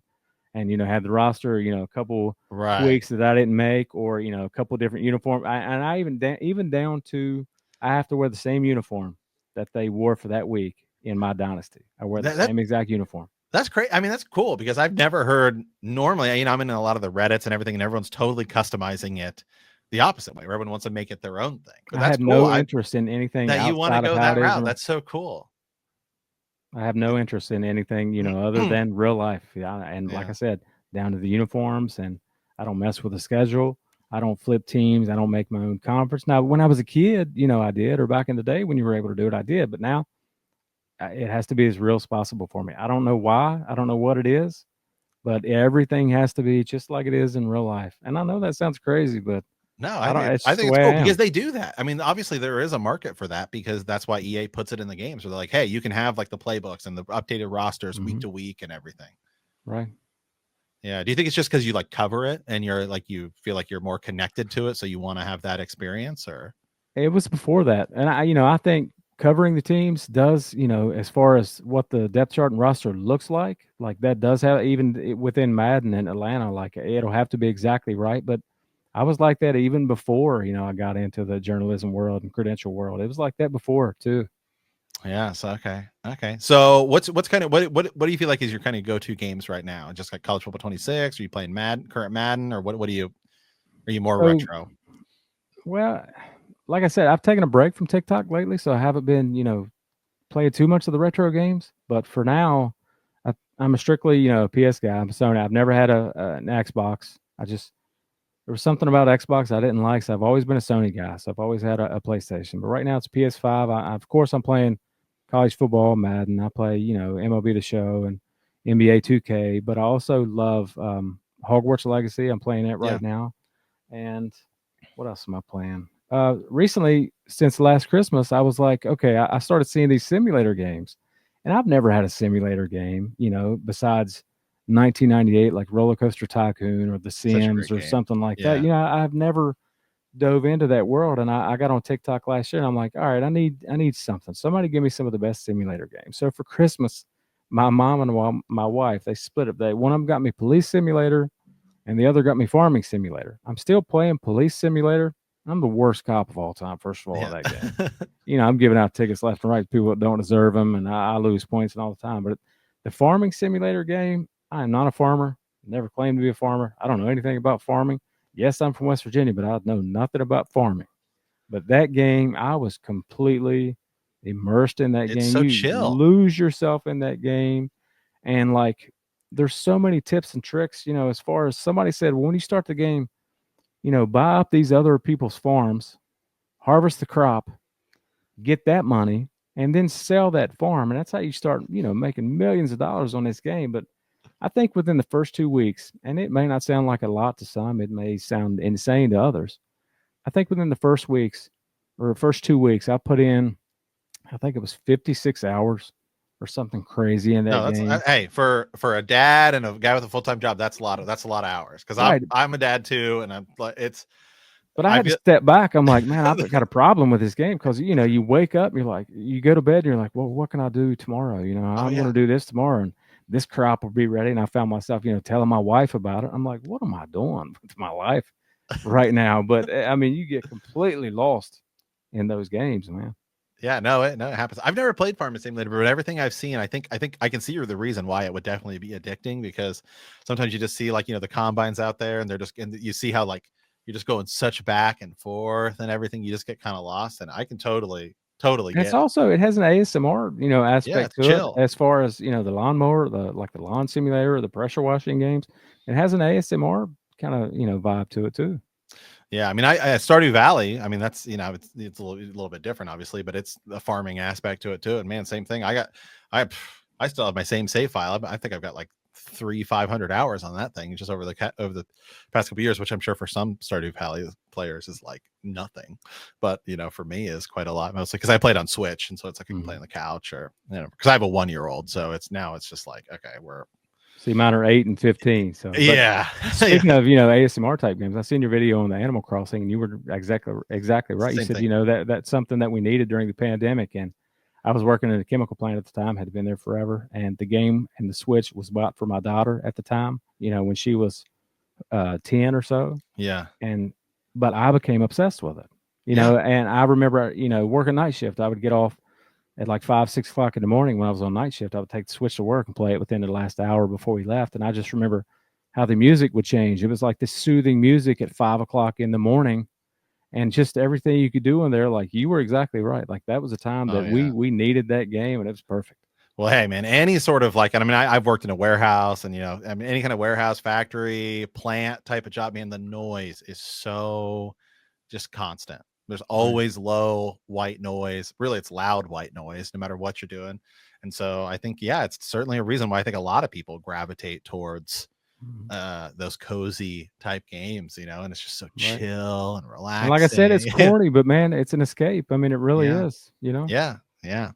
and, had the roster, a couple tweaks that I didn't make, or, a couple different uniforms. And I even down to, I have to wear the same uniform that they wore for that week in my dynasty. I wear the same exact uniform. That's great. I mean, that's cool because I've never heard normally, I'm in a lot of the Reddits and everything, and everyone's totally customizing it the opposite way, where everyone wants to make it their own thing. But I have no interest in anything that you want to go that route. That's so cool. I have no interest in anything, other than real life. Like I said, down to the uniforms, and I don't mess with the schedule. I don't flip teams. I don't make my own conference. Now, when I was a kid, I did, or back in the day when you were able to do it, I did. But now it has to be as real as possible for me. I don't know why. I don't know what it is, but everything has to be just like it is in real life. And I know that sounds crazy, but no, I think it's cool because they do that. I mean, obviously there is a market for that because that's why EA puts it in the games where they're like, hey, you can have like the playbooks and the updated rosters week to week and everything. Right. Yeah. Do you think it's just because you like cover it and you're like, you feel like you're more connected to it, so you want to have that experience? Or it was before that. And I think covering the teams does, as far as what the depth chart and roster looks like that does have, even within Madden and Atlanta, like it'll have to be exactly right. But I was like that even before, I got into the journalism world and credential world. It was like that before too. Yeah. So okay. So what's kind of what do you feel like is your kind of go-to games right now? Just like College Football 26? Are you playing current Madden, or what? Are you more retro? Well, like I said, I've taken a break from TikTok lately, so I haven't been, playing too much of the retro games. But for now, I'm a strictly, a PS guy. I'm a Sony. I've never had an Xbox. There was something about Xbox I didn't like, so I've always been a Sony guy. So I've always had a PlayStation. But right now it's PS5. Of course, I'm playing college football, Madden. I play, MLB The Show and NBA 2K. But I also love Hogwarts Legacy. I'm playing it Yeah. right now. And what else am I playing? Recently, since last Christmas, I was like, okay, I started seeing these simulator games, and I've never had a simulator game, besides 1998, like Roller Coaster Tycoon or The Such a Sims great or game. something like that. Yeah. I've never dove into that world, and I got on TikTok last year, and I'm like, all right, I need something. Somebody give me some of the best simulator games. So for Christmas, my mom and my wife, they split up. One of them got me Police Simulator, and the other got me Farming Simulator. I'm still playing Police Simulator. I'm the worst cop of all time, first of all, Yeah. at that game. I'm giving out tickets left and right to people that don't deserve them, and I lose points and all the time. But the Farming Simulator game, I am not a farmer. Never claimed to be a farmer. I don't know anything about farming. Yes, I'm from West Virginia, but I know nothing about farming. But that game, I was completely immersed in that It's game. so You chill. lose yourself in that game, and like there's so many tips and tricks, as far as somebody said, well, when you start the game, buy up these other people's farms, harvest the crop, get that money, and then sell that farm. And that's how you start, making millions of dollars on this game. But I think within the first 2 weeks, and it may not sound like a lot to some, it may sound insane to others. I think within the first weeks or first 2 weeks, I put in, I think it was 56 hours or something crazy in that No, that's game. hey, for a dad and a guy with a full-time job, that's a lot of hours. Because Right. I'm a dad too, and I'm like it's But I I had to feel step back. I'm like, man, I've got a problem with this game because you wake up, and you're like, you go to bed, and you're like, well, what can I do tomorrow? oh I'm going yeah. to do this tomorrow, and this crop will be ready. And I found myself, telling my wife about it. I'm like, what am I doing with my life right now? But I mean, you get completely lost in those games, man. Yeah, no, it happens. I've never played Farming Simulator, but everything I've seen, I think I can see the reason why it would definitely be addicting because sometimes you just see like the combines out there and they're just and you see how like you're just going such back and forth and everything. You just get kind of lost, and I can totally And it's get it. also it has an ASMR, Yeah, aspect it's to it chill. as far as the lawnmower, the lawn simulator, or the pressure washing games. It has an ASMR kind of vibe to it too. Yeah, I mean, I Stardew Valley. I mean, that's it's a little bit different, obviously, but it's a farming aspect to it too. And man, same thing. I I still have my same save file. I think I've got like 500 hours on that thing just over the past couple years, which I'm sure for some Stardew Valley players is like nothing, but for me is quite a lot, mostly because I played on Switch, and so it's like I can play Mhm. on the couch or because I have a 1-year-old, so it's just like okay, we're See, mine are 8 and 15. So, but yeah, yeah, speaking of ASMR type games, I seen your video on the Animal Crossing, and you were exactly right. You same said thing. that's something that we needed during the pandemic, and I was working in a chemical plant at the time, had been there forever, and the game and the Switch was bought for my daughter at the time. When she was 10 or so, Yeah, and but I became obsessed with it. yeah. And I remember working night shift. I would get off at like 5, 6 o'clock in the morning when I was on night shift. I would take the Switch to work and play it within the last hour before we left. And I just remember how the music would change. It was like this soothing music at 5 o'clock in the morning, and just everything you could do in there. Like you were exactly right. Like that was a time Oh that yeah. we needed that game, and it was perfect. Well, hey, man, any sort of like, and I mean, I've worked in a warehouse and, I mean, any kind of warehouse, factory, plant type of job, man, the noise is so just constant. There's Right. always low white noise. Really, it's loud white noise, no matter what you're doing. And so I think, yeah, it's certainly a reason why I think a lot of people gravitate towards Mhm. those cozy type games, and it's just so Right. chill and And like I said, it's relaxing. corny, but man, it's an escape. I mean, it really Yeah. is. Yeah. Yeah.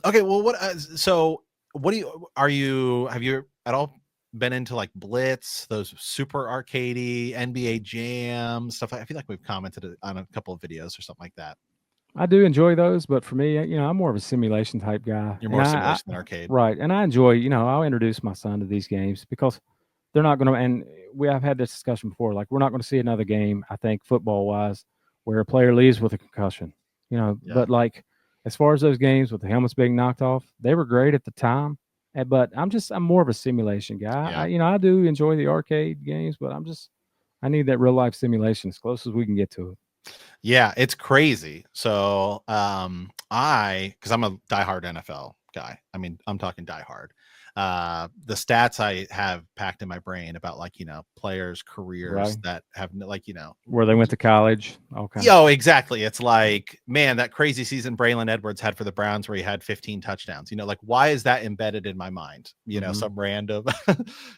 Okay. Well, so what are you, have you at all been into like Blitz, those super arcadey NBA Jam stuff? I feel like we've commented on a couple of videos or something like that. I do enjoy those, but for me, I'm more of a simulation type guy, You're and more simulation than arcade. right, and I enjoy. I'll introduce my son to these games because they're not going to. And I've had this discussion before. Like, we're not going to see another game. I think football wise, where a player leaves with a concussion. Yeah. But like as far as those games with the helmets being knocked off, they were great at the time. But I'm more of a simulation guy. Yeah. I do enjoy the arcade games, but I need that real life simulation as close as we can get to it. Yeah, it's crazy. So, because I'm a diehard NFL guy. I mean, I'm talking diehard. The stats I have packed in my brain about like, players' careers Right. that have like, Where they went to college. Okay. yo, exactly. It's like, man, that crazy season Braylon Edwards had for the Browns where he had 15 touchdowns. Like, why is that embedded in my mind? Some random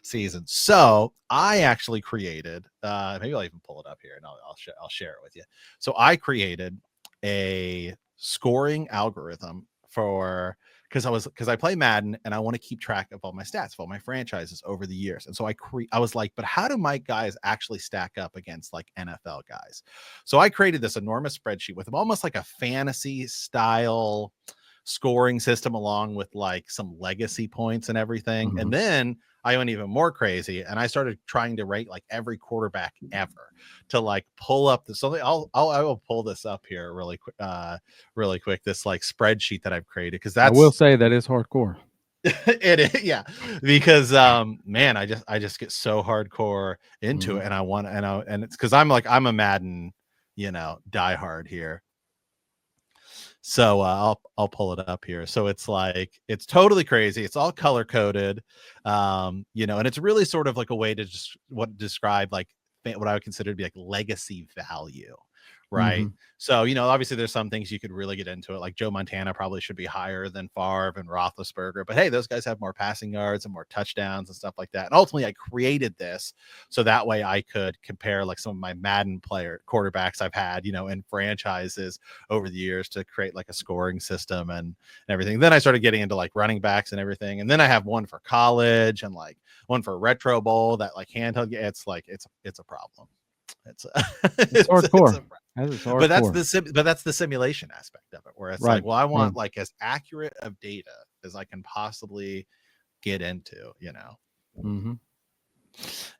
season. So I actually created, maybe I'll even pull it up here and I'll share it with you. So I created a scoring algorithm for because I play Madden and I want to keep track of all my stats, of all my franchises over the years. And so I was like, but how do my guys actually stack up against like NFL guys? So I created this enormous spreadsheet with almost like a fantasy style scoring system along with like some legacy points and everything. And then I went even more crazy and I started trying to rate like every quarterback ever to like pull up the something. I will pull this up here really quick. This like spreadsheet that I've created because I will that's say that is hardcore. it is, yeah, because man, I just get so hardcore into it and and it's because I'm a Madden, diehard here. So I'll pull it up here. So it's like it's totally crazy. It's all color coded, and it's really sort of like a way to just describe like what I would consider to be like legacy value, right? So obviously there's some things you could really get into it. Like Joe Montana probably should be higher than Favre and Roethlisberger, but hey, those guys have more passing yards and more touchdowns and stuff like that. And ultimately, I created this so that way I could compare like some of my Madden quarterbacks I've had, in franchises over the years to create like a scoring system and everything. Then I started getting into like running backs and everything. And then I have one for college and like one for Retro Bowl that like handheld. It's like it's a problem. It's hardcore. But that's the simulation aspect of it, where it's like, well, I want like as accurate of data as I can possibly get into.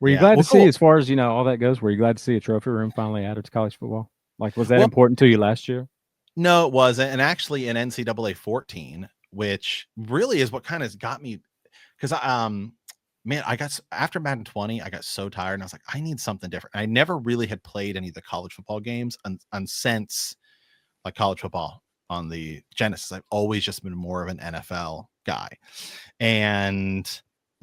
Were you glad to see, as far as all that goes? Were you glad to see a trophy room finally added to college football? Like, was that important to you last year? No, it wasn't. And actually, in NCAA 14, which really is what kind of got me, because man, I got after Madden 20, I got so tired and I was like, I need something different. I never really had played any of the college football games and since like college football on the Genesis. I've always just been more of an NFL guy. And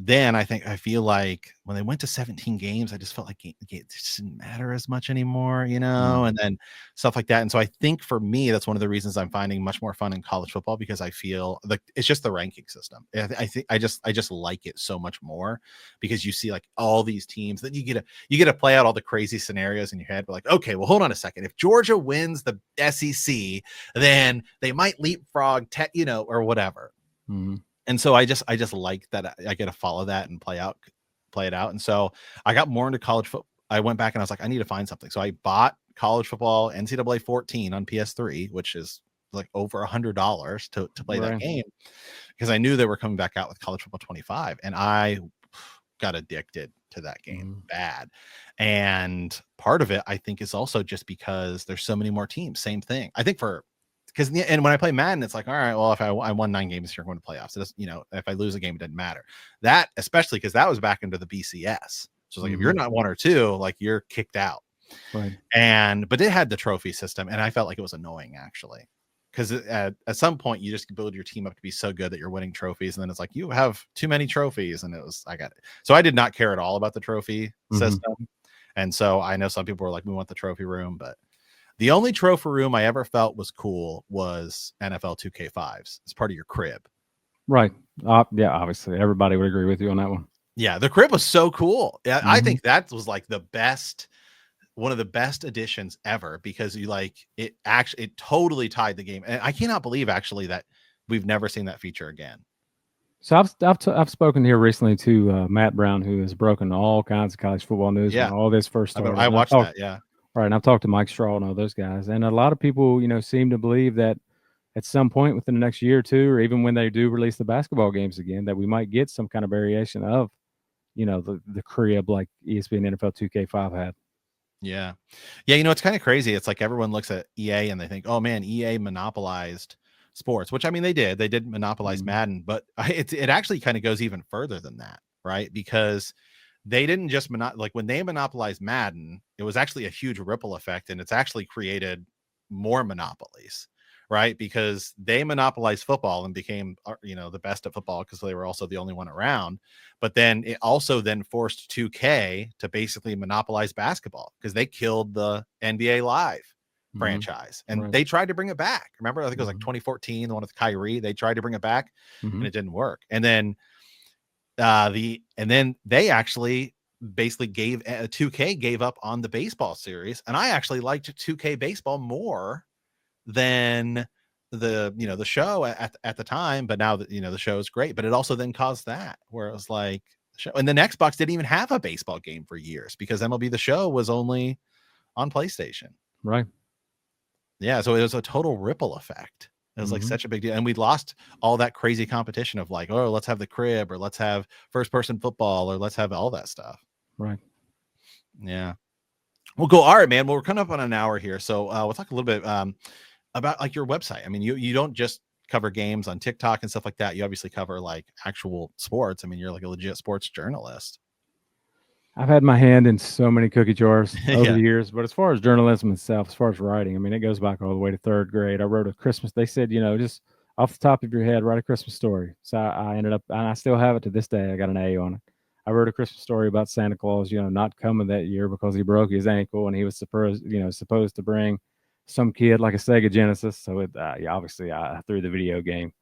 then I feel like when they went to 17 games, I just felt like it just didn't matter as much anymore, and then stuff like that. And so I think for me, that's one of the reasons I'm finding much more fun in college football, because I feel like it's just the ranking system. I think I just like it so much more because you see like all these teams that you get to play out all the crazy scenarios in your head. But like, okay, well, hold on a second. If Georgia wins the SEC, then they might leapfrog, or whatever. And so I just like that I get to follow that and play it out. And so I got more into college football. I went back and I was like, I need to find something. So I bought college football NCAA 14 on PS3, which is like over $100 to play that game, because I knew they were coming back out with college football 25, and I got addicted to that game bad. And part of it, I think, is also just because there's so many more teams. Same thing. I think and when I play Madden, it's like, all right, well, if I won 9 games, you're going to playoffs. So if I lose a game, it doesn't matter. That, especially because that was back into the BCS. So like, if you're not 1 or 2, like you're kicked out. Right. But it had the trophy system, and I felt like it was annoying actually, because at some point you just build your team up to be so good that you're winning trophies, and then it's like you have too many trophies, and I got it. So I did not care at all about the trophy system, and so I know some people were like, we want the trophy room, but the only trophy room I ever felt was cool was NFL 2K5s. It's part of your crib. Right. Yeah, obviously. Everybody would agree with you on that one. Yeah, the crib was so cool. Yeah, I think that was like one of the best additions ever, because it totally tied the game. And I cannot believe actually that we've never seen that feature again. So I've spoken here recently to Matt Brown, who has broken all kinds of college football news when all this first started. I watched that, yeah. Right, and I've talked to Mike Straw and all those guys, and a lot of people, seem to believe that at some point within the next year or two, or even when they do release the basketball games again, that we might get some kind of variation of, the crib like ESPN NFL 2K5 had. Yeah. It's kind of crazy. It's like everyone looks at EA and they think, oh man, EA monopolized sports, which I mean, they did monopolize Madden, but it actually kind of goes even further than that, right? Because they didn't just like when they monopolized Madden, it was actually a huge ripple effect, and it's actually created more monopolies, right? Because they monopolized football and became, the best at football because they were also the only one around. But then it also then forced 2K to basically monopolize basketball because they killed the NBA Live franchise, and Right. they tried to bring it back. Remember, I think it was like 2014, the one with Kyrie. They tried to bring it back, and it didn't work. And then they actually basically gave 2K gave up on the baseball series, and I actually liked 2K baseball more than the show at the time. But now that the show is great, but it also then caused that where it was like show, and then Xbox didn't even have a baseball game for years because MLB The Show was only on PlayStation. Right. Yeah, so it was a total ripple effect. It was like such a big deal. And we lost all that crazy competition of like, oh, let's have the crib, or let's have first person football, or let's have all that stuff. Right. Yeah. We'll go. All right, man. Well, we're coming up on an hour here. So we'll talk a little bit about like your website. I mean, you don't just cover games on TikTok and stuff like that. You obviously cover like actual sports. I mean, you're like a legit sports journalist. I've had my hand in so many cookie jars over Yeah. the years, but as far as journalism itself, as far as writing, I mean, it goes back all the way to third grade. I wrote a Christmas. They said, just off the top of your head, write a Christmas story. So I ended up, and I still have it to this day. I got an A on it. I wrote a Christmas story about Santa Claus, not coming that year because he broke his ankle, and he was supposed to bring some kid like a Sega Genesis. So obviously I threw the video game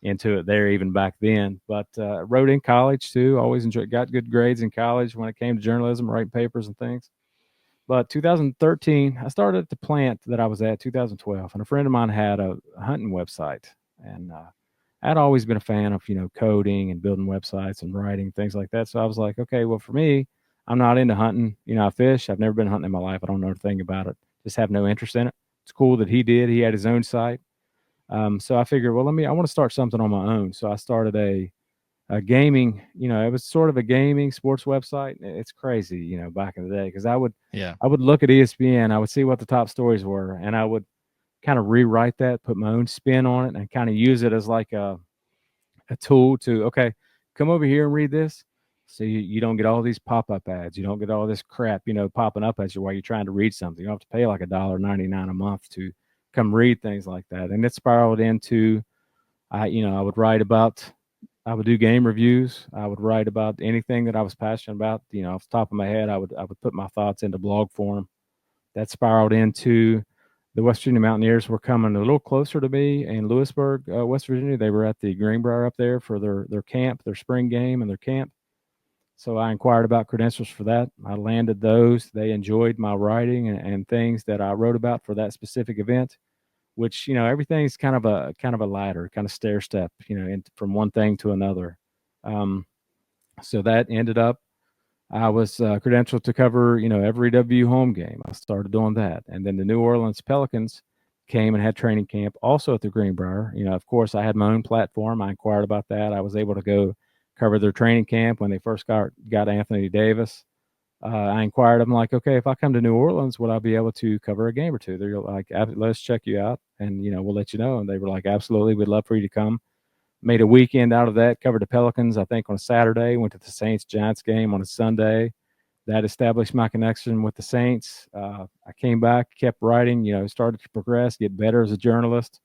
into it there even back then, but wrote in college too. Always got good grades in college when it came to journalism, writing papers and things. But 2013, I started at the plant that I was at 2012, and a friend of mine had a hunting website, and I'd always been a fan of coding and building websites and writing things like that. So I was like, okay, well for me, I'm not into hunting. I fish. I've never been hunting in my life. I don't know a thing about it. Just have no interest in it. It's cool that he did. He had his own site. So I figured, well, I want to start something on my own. So I started a gaming, it was sort of a gaming sports website. It's crazy, back in the day, because I would look at ESPN, I would see what the top stories were, and I would kind of rewrite that, put my own spin on it, and kind of use it as like a tool to, okay, come over here and read this. So you don't get all these pop-up ads. You don't get all this crap, popping up at you while you're trying to read something. You don't have to pay like $1.99 a month to come read things like that. And it spiraled into, I would do game reviews. I would write about anything that I was passionate about. Off the top of my head, I would put my thoughts into blog form. That spiraled into the West Virginia Mountaineers were coming a little closer to me in Lewisburg, West Virginia. They were at the Greenbrier up there for their camp, their spring game and their camp. So I inquired about credentials for that. I landed those. They enjoyed my writing and things that I wrote about for that specific event, which, everything's kind of a ladder, kind of stair step, from one thing to another. So that ended up, I was credentialed to cover, every W home game. I started doing that. And then the New Orleans Pelicans came and had training camp also at the Greenbrier. Of course, I had my own platform. I inquired about that. I was able to go cover their training camp when they first got Anthony Davis. I inquired, I'm like, okay, if I come to New Orleans, would I be able to cover a game or two? They're like, let's check you out, and we'll let you know. And they were like, absolutely, we'd love for you to come. Made a weekend out of that, covered the Pelicans, I think, on a Saturday, went to the Saints-Giants game on a Sunday. That established my connection with the Saints. I came back, kept writing, started to progress, get better as a journalist,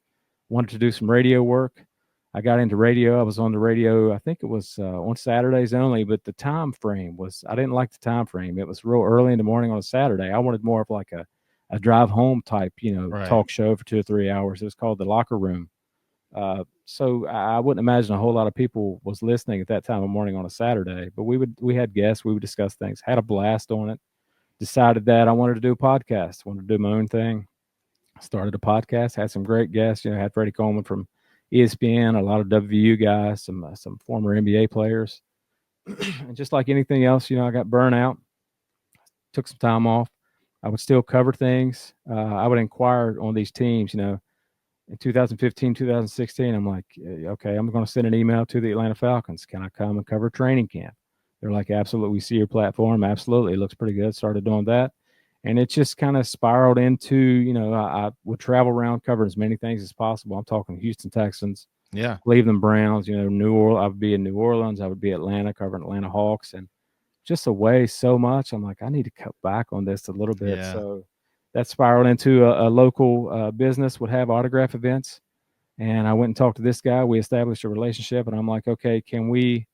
wanted to do some radio work. I got into radio. I was on the radio, I think it was on Saturdays only, but the time frame I didn't like the time frame. It was real early in the morning on a Saturday. I wanted more of like a drive home type, Right. talk show for 2 or 3 hours. It was called The Locker Room. So I wouldn't imagine a whole lot of people was listening at that time of morning on a Saturday, but we had guests, we would discuss things, had a blast on it, decided that I wanted to do a podcast, wanted to do my own thing. Started a podcast, had some great guests, had Freddie Coleman from ESPN, a lot of WVU guys, some former NBA players. And just like anything else, I got burnt out, took some time off. I would still cover things. I would inquire on these teams, in 2015, 2016, I'm like, okay, I'm going to send an email to the Atlanta Falcons. Can I come and cover training camp? They're like, absolutely. We see your platform. Absolutely. It looks pretty good. Started doing that. And it just kind of spiraled into, I would travel around covering as many things as possible. I'm talking Houston Texans, Yeah, Cleveland Browns, New Orleans. I would be in New Orleans. I would be Atlanta, covering Atlanta Hawks, and just away so much. I'm like, I need to cut back on this a little bit. Yeah. So that spiraled into a local business would have autograph events. And I went and talked to this guy. We established a relationship, and I'm like, okay, can we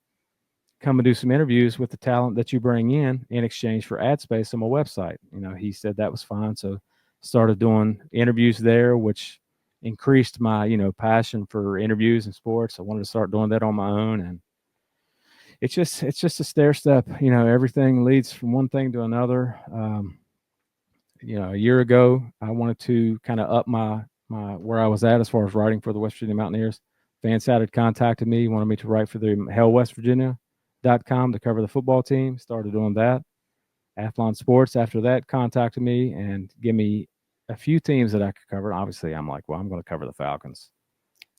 come and do some interviews with the talent that you bring in exchange for ad space on my website? He said that was fine. So started doing interviews there, which increased my, passion for interviews and sports. I wanted to start doing that on my own. And it's just a stair step. Everything leads from one thing to another. A year ago, I wanted to kind of up my where I was at as far as writing for the West Virginia Mountaineers. Fansat had contacted me, wanted me to write for the hellwestvirginia.com to cover the football team. Started doing that. Athlon Sports after that contacted me and give me a few teams that I could cover. Obviously, I'm like, well, I'm going to cover the Falcons.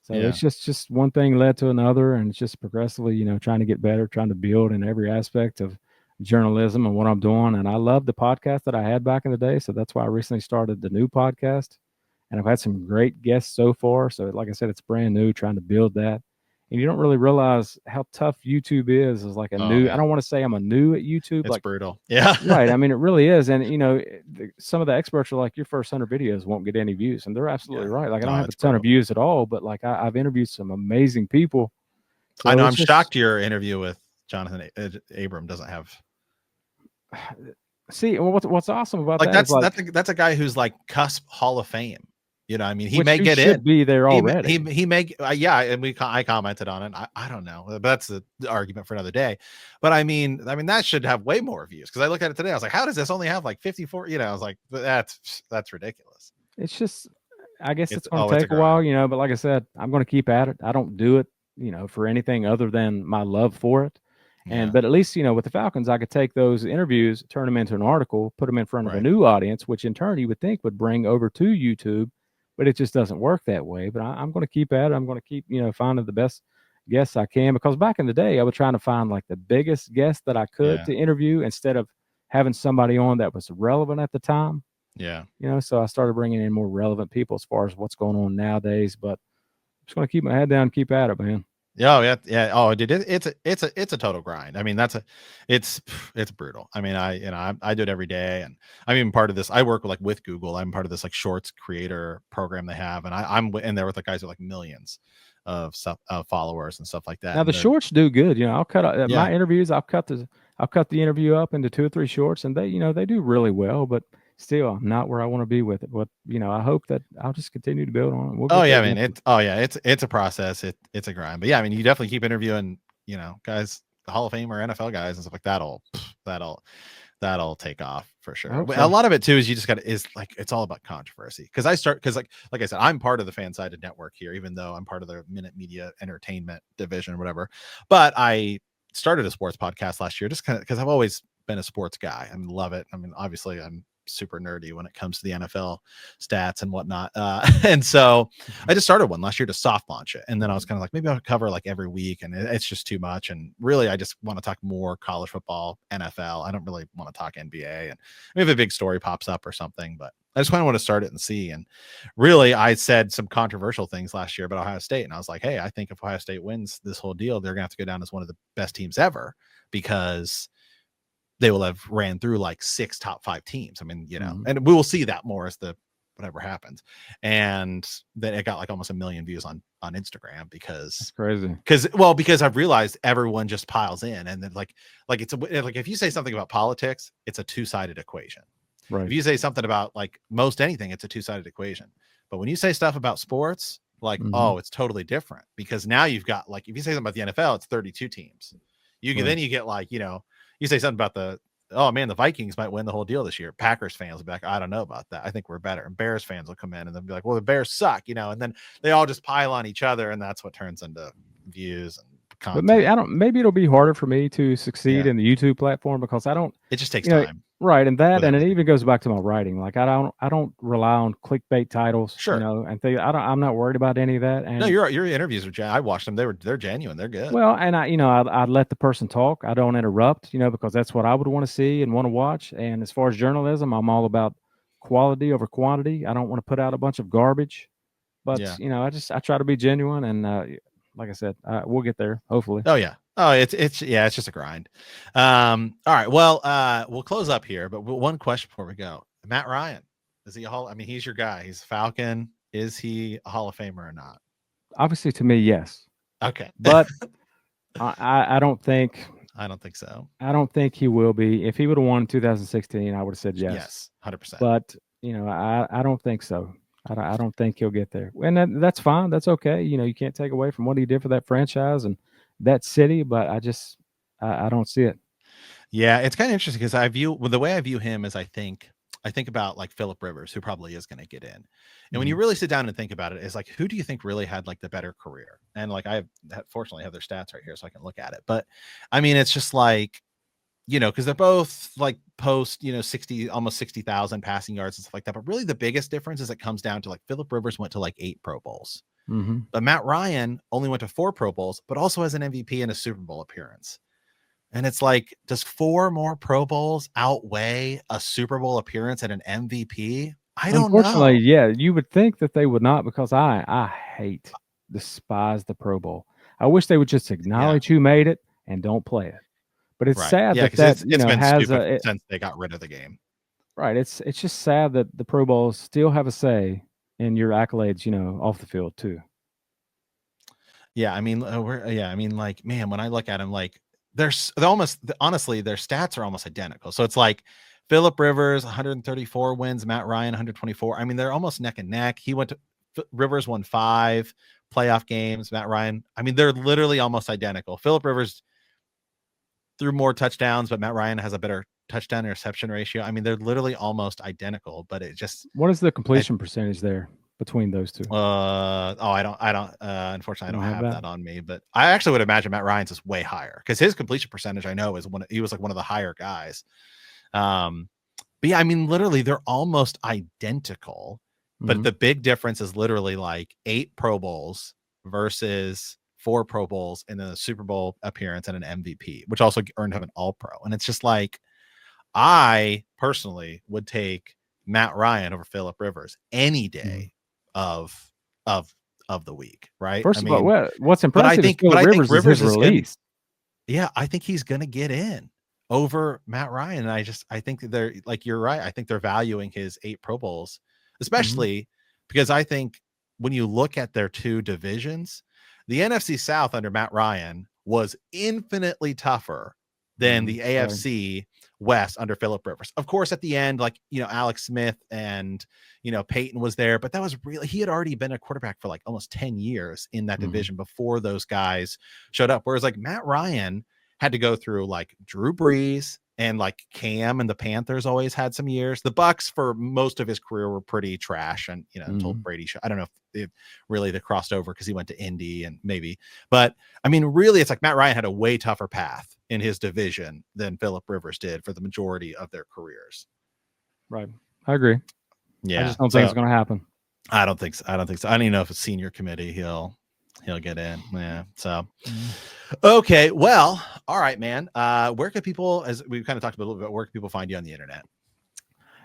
So it's just one thing led to another, and it's just progressively, trying to get better, trying to build in every aspect of journalism and what I'm doing. And I love the podcast that I had back in the day. So that's why I recently started the new podcast. And I've had some great guests so far. So like I said, it's brand new, trying to build that. And you don't really realize how tough YouTube is like a new, I don't want to say I'm a new at YouTube. It's like brutal. Yeah. Right. I mean, it really is. And, some of the experts are like, your first 100 videos won't get any views. And they're absolutely right. Like, I don't have a ton of views at all, but like I've interviewed some amazing people. So I know. I'm shocked your interview with Jonathan Abram doesn't have. See, what's awesome about like that is that's a guy who's like cusp Hall of Fame. I mean, he which may you get should in. be there already. He may, yeah. And I commented on it. I don't know, but that's the argument for another day. But I mean, that should have way more views, because I looked at it today. I was like, how does this only have like 54? I was like, that's ridiculous. It's just, I guess it's going to take a while, but like I said, I'm going to keep at it. I don't do it, for anything other than my love for it. But at least, with the Falcons, I could take those interviews, turn them into an article, put them in front of a new audience, which in turn you would think would bring over to YouTube. But it just doesn't work that way. But I'm going to keep at it. I'm going to keep, finding the best guests I can, because back in the day, I was trying to find like the biggest guest that I could to interview instead of having somebody on that was relevant at the time. Yeah. So I started bringing in more relevant people as far as what's going on nowadays. But I'm just going to keep my head down and keep at it, man. Yeah. Oh, dude, it's a total grind. I mean, it's brutal. I mean, I do it every day, and I'm even part of this. I work with Google. I'm part of this like shorts creator program they have, and I'm in there with the guys with like millions of followers and stuff like that. Now the shorts do good. I'll cut my interviews. I'll cut the interview up into 2 or 3 shorts, and they do really well. But still, I'm not where I want to be with it. But I hope that I'll just continue to build on it. It's a process. It's a grind. But yeah, I mean, you definitely keep interviewing, guys, the Hall of Fame or NFL guys and stuff like that'll take off for sure. But a lot of it too is you just it's all about controversy. Because like I said, I'm part of the Fansided network here, even though I'm part of the Minute Media Entertainment division or whatever. But I started a sports podcast last year just kind of because I've always been a sports guy. I mean, love it. I mean, obviously I'm super nerdy when it comes to the NFL stats and whatnot. And so I just started one last year to soft launch it. And then I was kind of like, maybe I'll cover like every week, and it's just too much. And really, I just want to talk more college football, NFL. I don't really want to talk NBA. And maybe a big story pops up or something, but I just kind of want to start it and see. And really, I said some controversial things last year about Ohio State. And I was like, hey, I think if Ohio State wins this whole deal, they're going to have to go down as one of the best teams ever, because they will have ran through like 6 top 5 teams. I mean, and we will see that more as whatever happens. And then it got like almost 1 million views on Instagram, because that's crazy. Because I've realized everyone just piles in, and then like it's like if you say something about politics, it's a 2-sided equation. Right. If you say something about like most anything, it's a 2-sided equation. But when you say stuff about sports, like, it's totally different, because now you've got like, if you say something about the NFL, it's 32 teams. Then you get like, you say something about the Vikings might win the whole deal this year. Packers fans will be like, I don't know about that. I think we're better. And Bears fans will come in and then be like, well, the Bears suck, and then they all just pile on each other, and that's what turns into views and content. But maybe it'll be harder for me to succeed in the YouTube platform, because it just takes time. Right. And it even goes back to my writing. Like I don't rely on clickbait titles, and I'm not worried about any of that. And no, your interviews are I watched them. They're genuine. They're good. Well, and I let the person talk. I don't interrupt, because that's what I would want to see and want to watch. And as far as journalism, I'm all about quality over quantity. I don't want to put out a bunch of garbage, but I try to be genuine, and like I said, we'll get there, hopefully. Oh yeah. Oh, it's yeah, it's just a grind. All right. Well, we'll close up here, but one question before we go. Matt Ryan, is he a Hall? I mean, he's your guy. He's a Falcon. Is he a Hall of Famer or not? Obviously, to me, yes, Okay. but I don't think I don't think so. he will be. If he would have won in 2016, I would have said yes. Yes, 100%. But I don't think so. I don't think he'll get there, and that's fine. That's okay. You can't take away from what he did for that franchise and that city. But I don't see it. Yeah, it's kind of interesting because the way I view him is I think about like Phillip Rivers, who probably is going to get in. And when you really sit down and think about it, it's like, who do you think really had like the better career? And like fortunately have their stats right here so I can look at it. But I mean, it's just like, because they're both like post, 60, almost 60,000 passing yards and stuff like that. But really the biggest difference is it comes down to like Phillip Rivers went to like 8 Pro Bowls. But Matt Ryan only went to 4 Pro Bowls, but also has an MVP and a Super Bowl appearance. And it's like, does 4 more Pro Bowls outweigh a Super Bowl appearance and an MVP? I don't know. Unfortunately, yeah, you would think that they would not, because I despise the Pro Bowl. I wish they would just acknowledge who made it and don't play it. But it's sad that it's been has stupid since they got rid of the game. Right. It's just sad that the Pro Bowls still have a say in your accolades, off the field too. Yeah, I mean, like, man, when I look at them, like, honestly, their stats are almost identical. So it's like Phillip Rivers 134 wins, Matt Ryan 124. I mean, they're almost neck and neck. Rivers won 5 playoff games. Matt Ryan, I mean, they're literally almost identical. Phillip Rivers threw more touchdowns, but Matt Ryan has a better touchdown interception ratio. I mean, they're literally almost identical, but it just. What is the completion percentage there between those two? I don't unfortunately I don't have that on me, but I actually would imagine Matt Ryan's is way higher because his completion percentage I know he was like one of the higher guys. But yeah, I mean, literally they're almost identical, but the big difference is literally like 8 Pro Bowls versus 4 Pro Bowls and then a Super Bowl appearance and an MVP, which also earned him an All-Pro. And it's just like, I personally would take Matt Ryan over Phillip Rivers any day of the week, right? First of all, what's impressive is Phillip Rivers is release. I think he's going to get in over Matt Ryan. And I think that they're like, you're right. I think they're valuing his 8 Pro Bowls, especially because I think when you look at their 2 divisions, the NFC South under Matt Ryan was infinitely tougher than the AFC West under Phillip Rivers. Of course, at the end, like, Alex Smith and, Peyton was there, but that was really, he had already been a quarterback for like almost 10 years in that division before those guys showed up. Whereas like Matt Ryan had to go through like Drew Brees and like Cam, and the Panthers always had some years. The Bucks for most of his career were pretty trash, and until Brady. I don't know if they crossed over because he went to Indy and maybe, but I mean, really, it's like Matt Ryan had a way tougher path in his division than Phillip Rivers did for the majority of their careers. Right, I agree. Yeah, I just don't think it's going to happen. I don't think so. I don't even know if it's senior committee he'll get in. Yeah. So, okay. Well, all right, man. Where could people, as we've kind of talked about a little bit, where can people find you on the internet?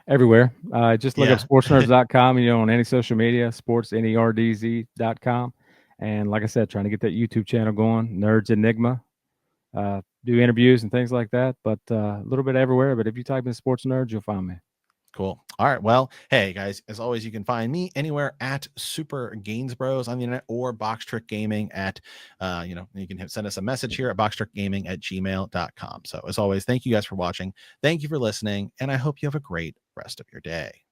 Everywhere. Just look up sportsnerdz.com, on any social media, sportsnerdz.com. And like I said, trying to get that YouTube channel going, Nerds Enigma, do interviews and things like that, but a little bit everywhere. But if you type in Sports Nerds, you'll find me. Cool. All right. Well, hey guys, as always, you can find me anywhere at Super Gains Bros on the internet or BoxTrick Gaming at, you can send us a message here at boxtrickgaming@gmail.com. So as always, thank you guys for watching. Thank you for listening. And I hope you have a great rest of your day.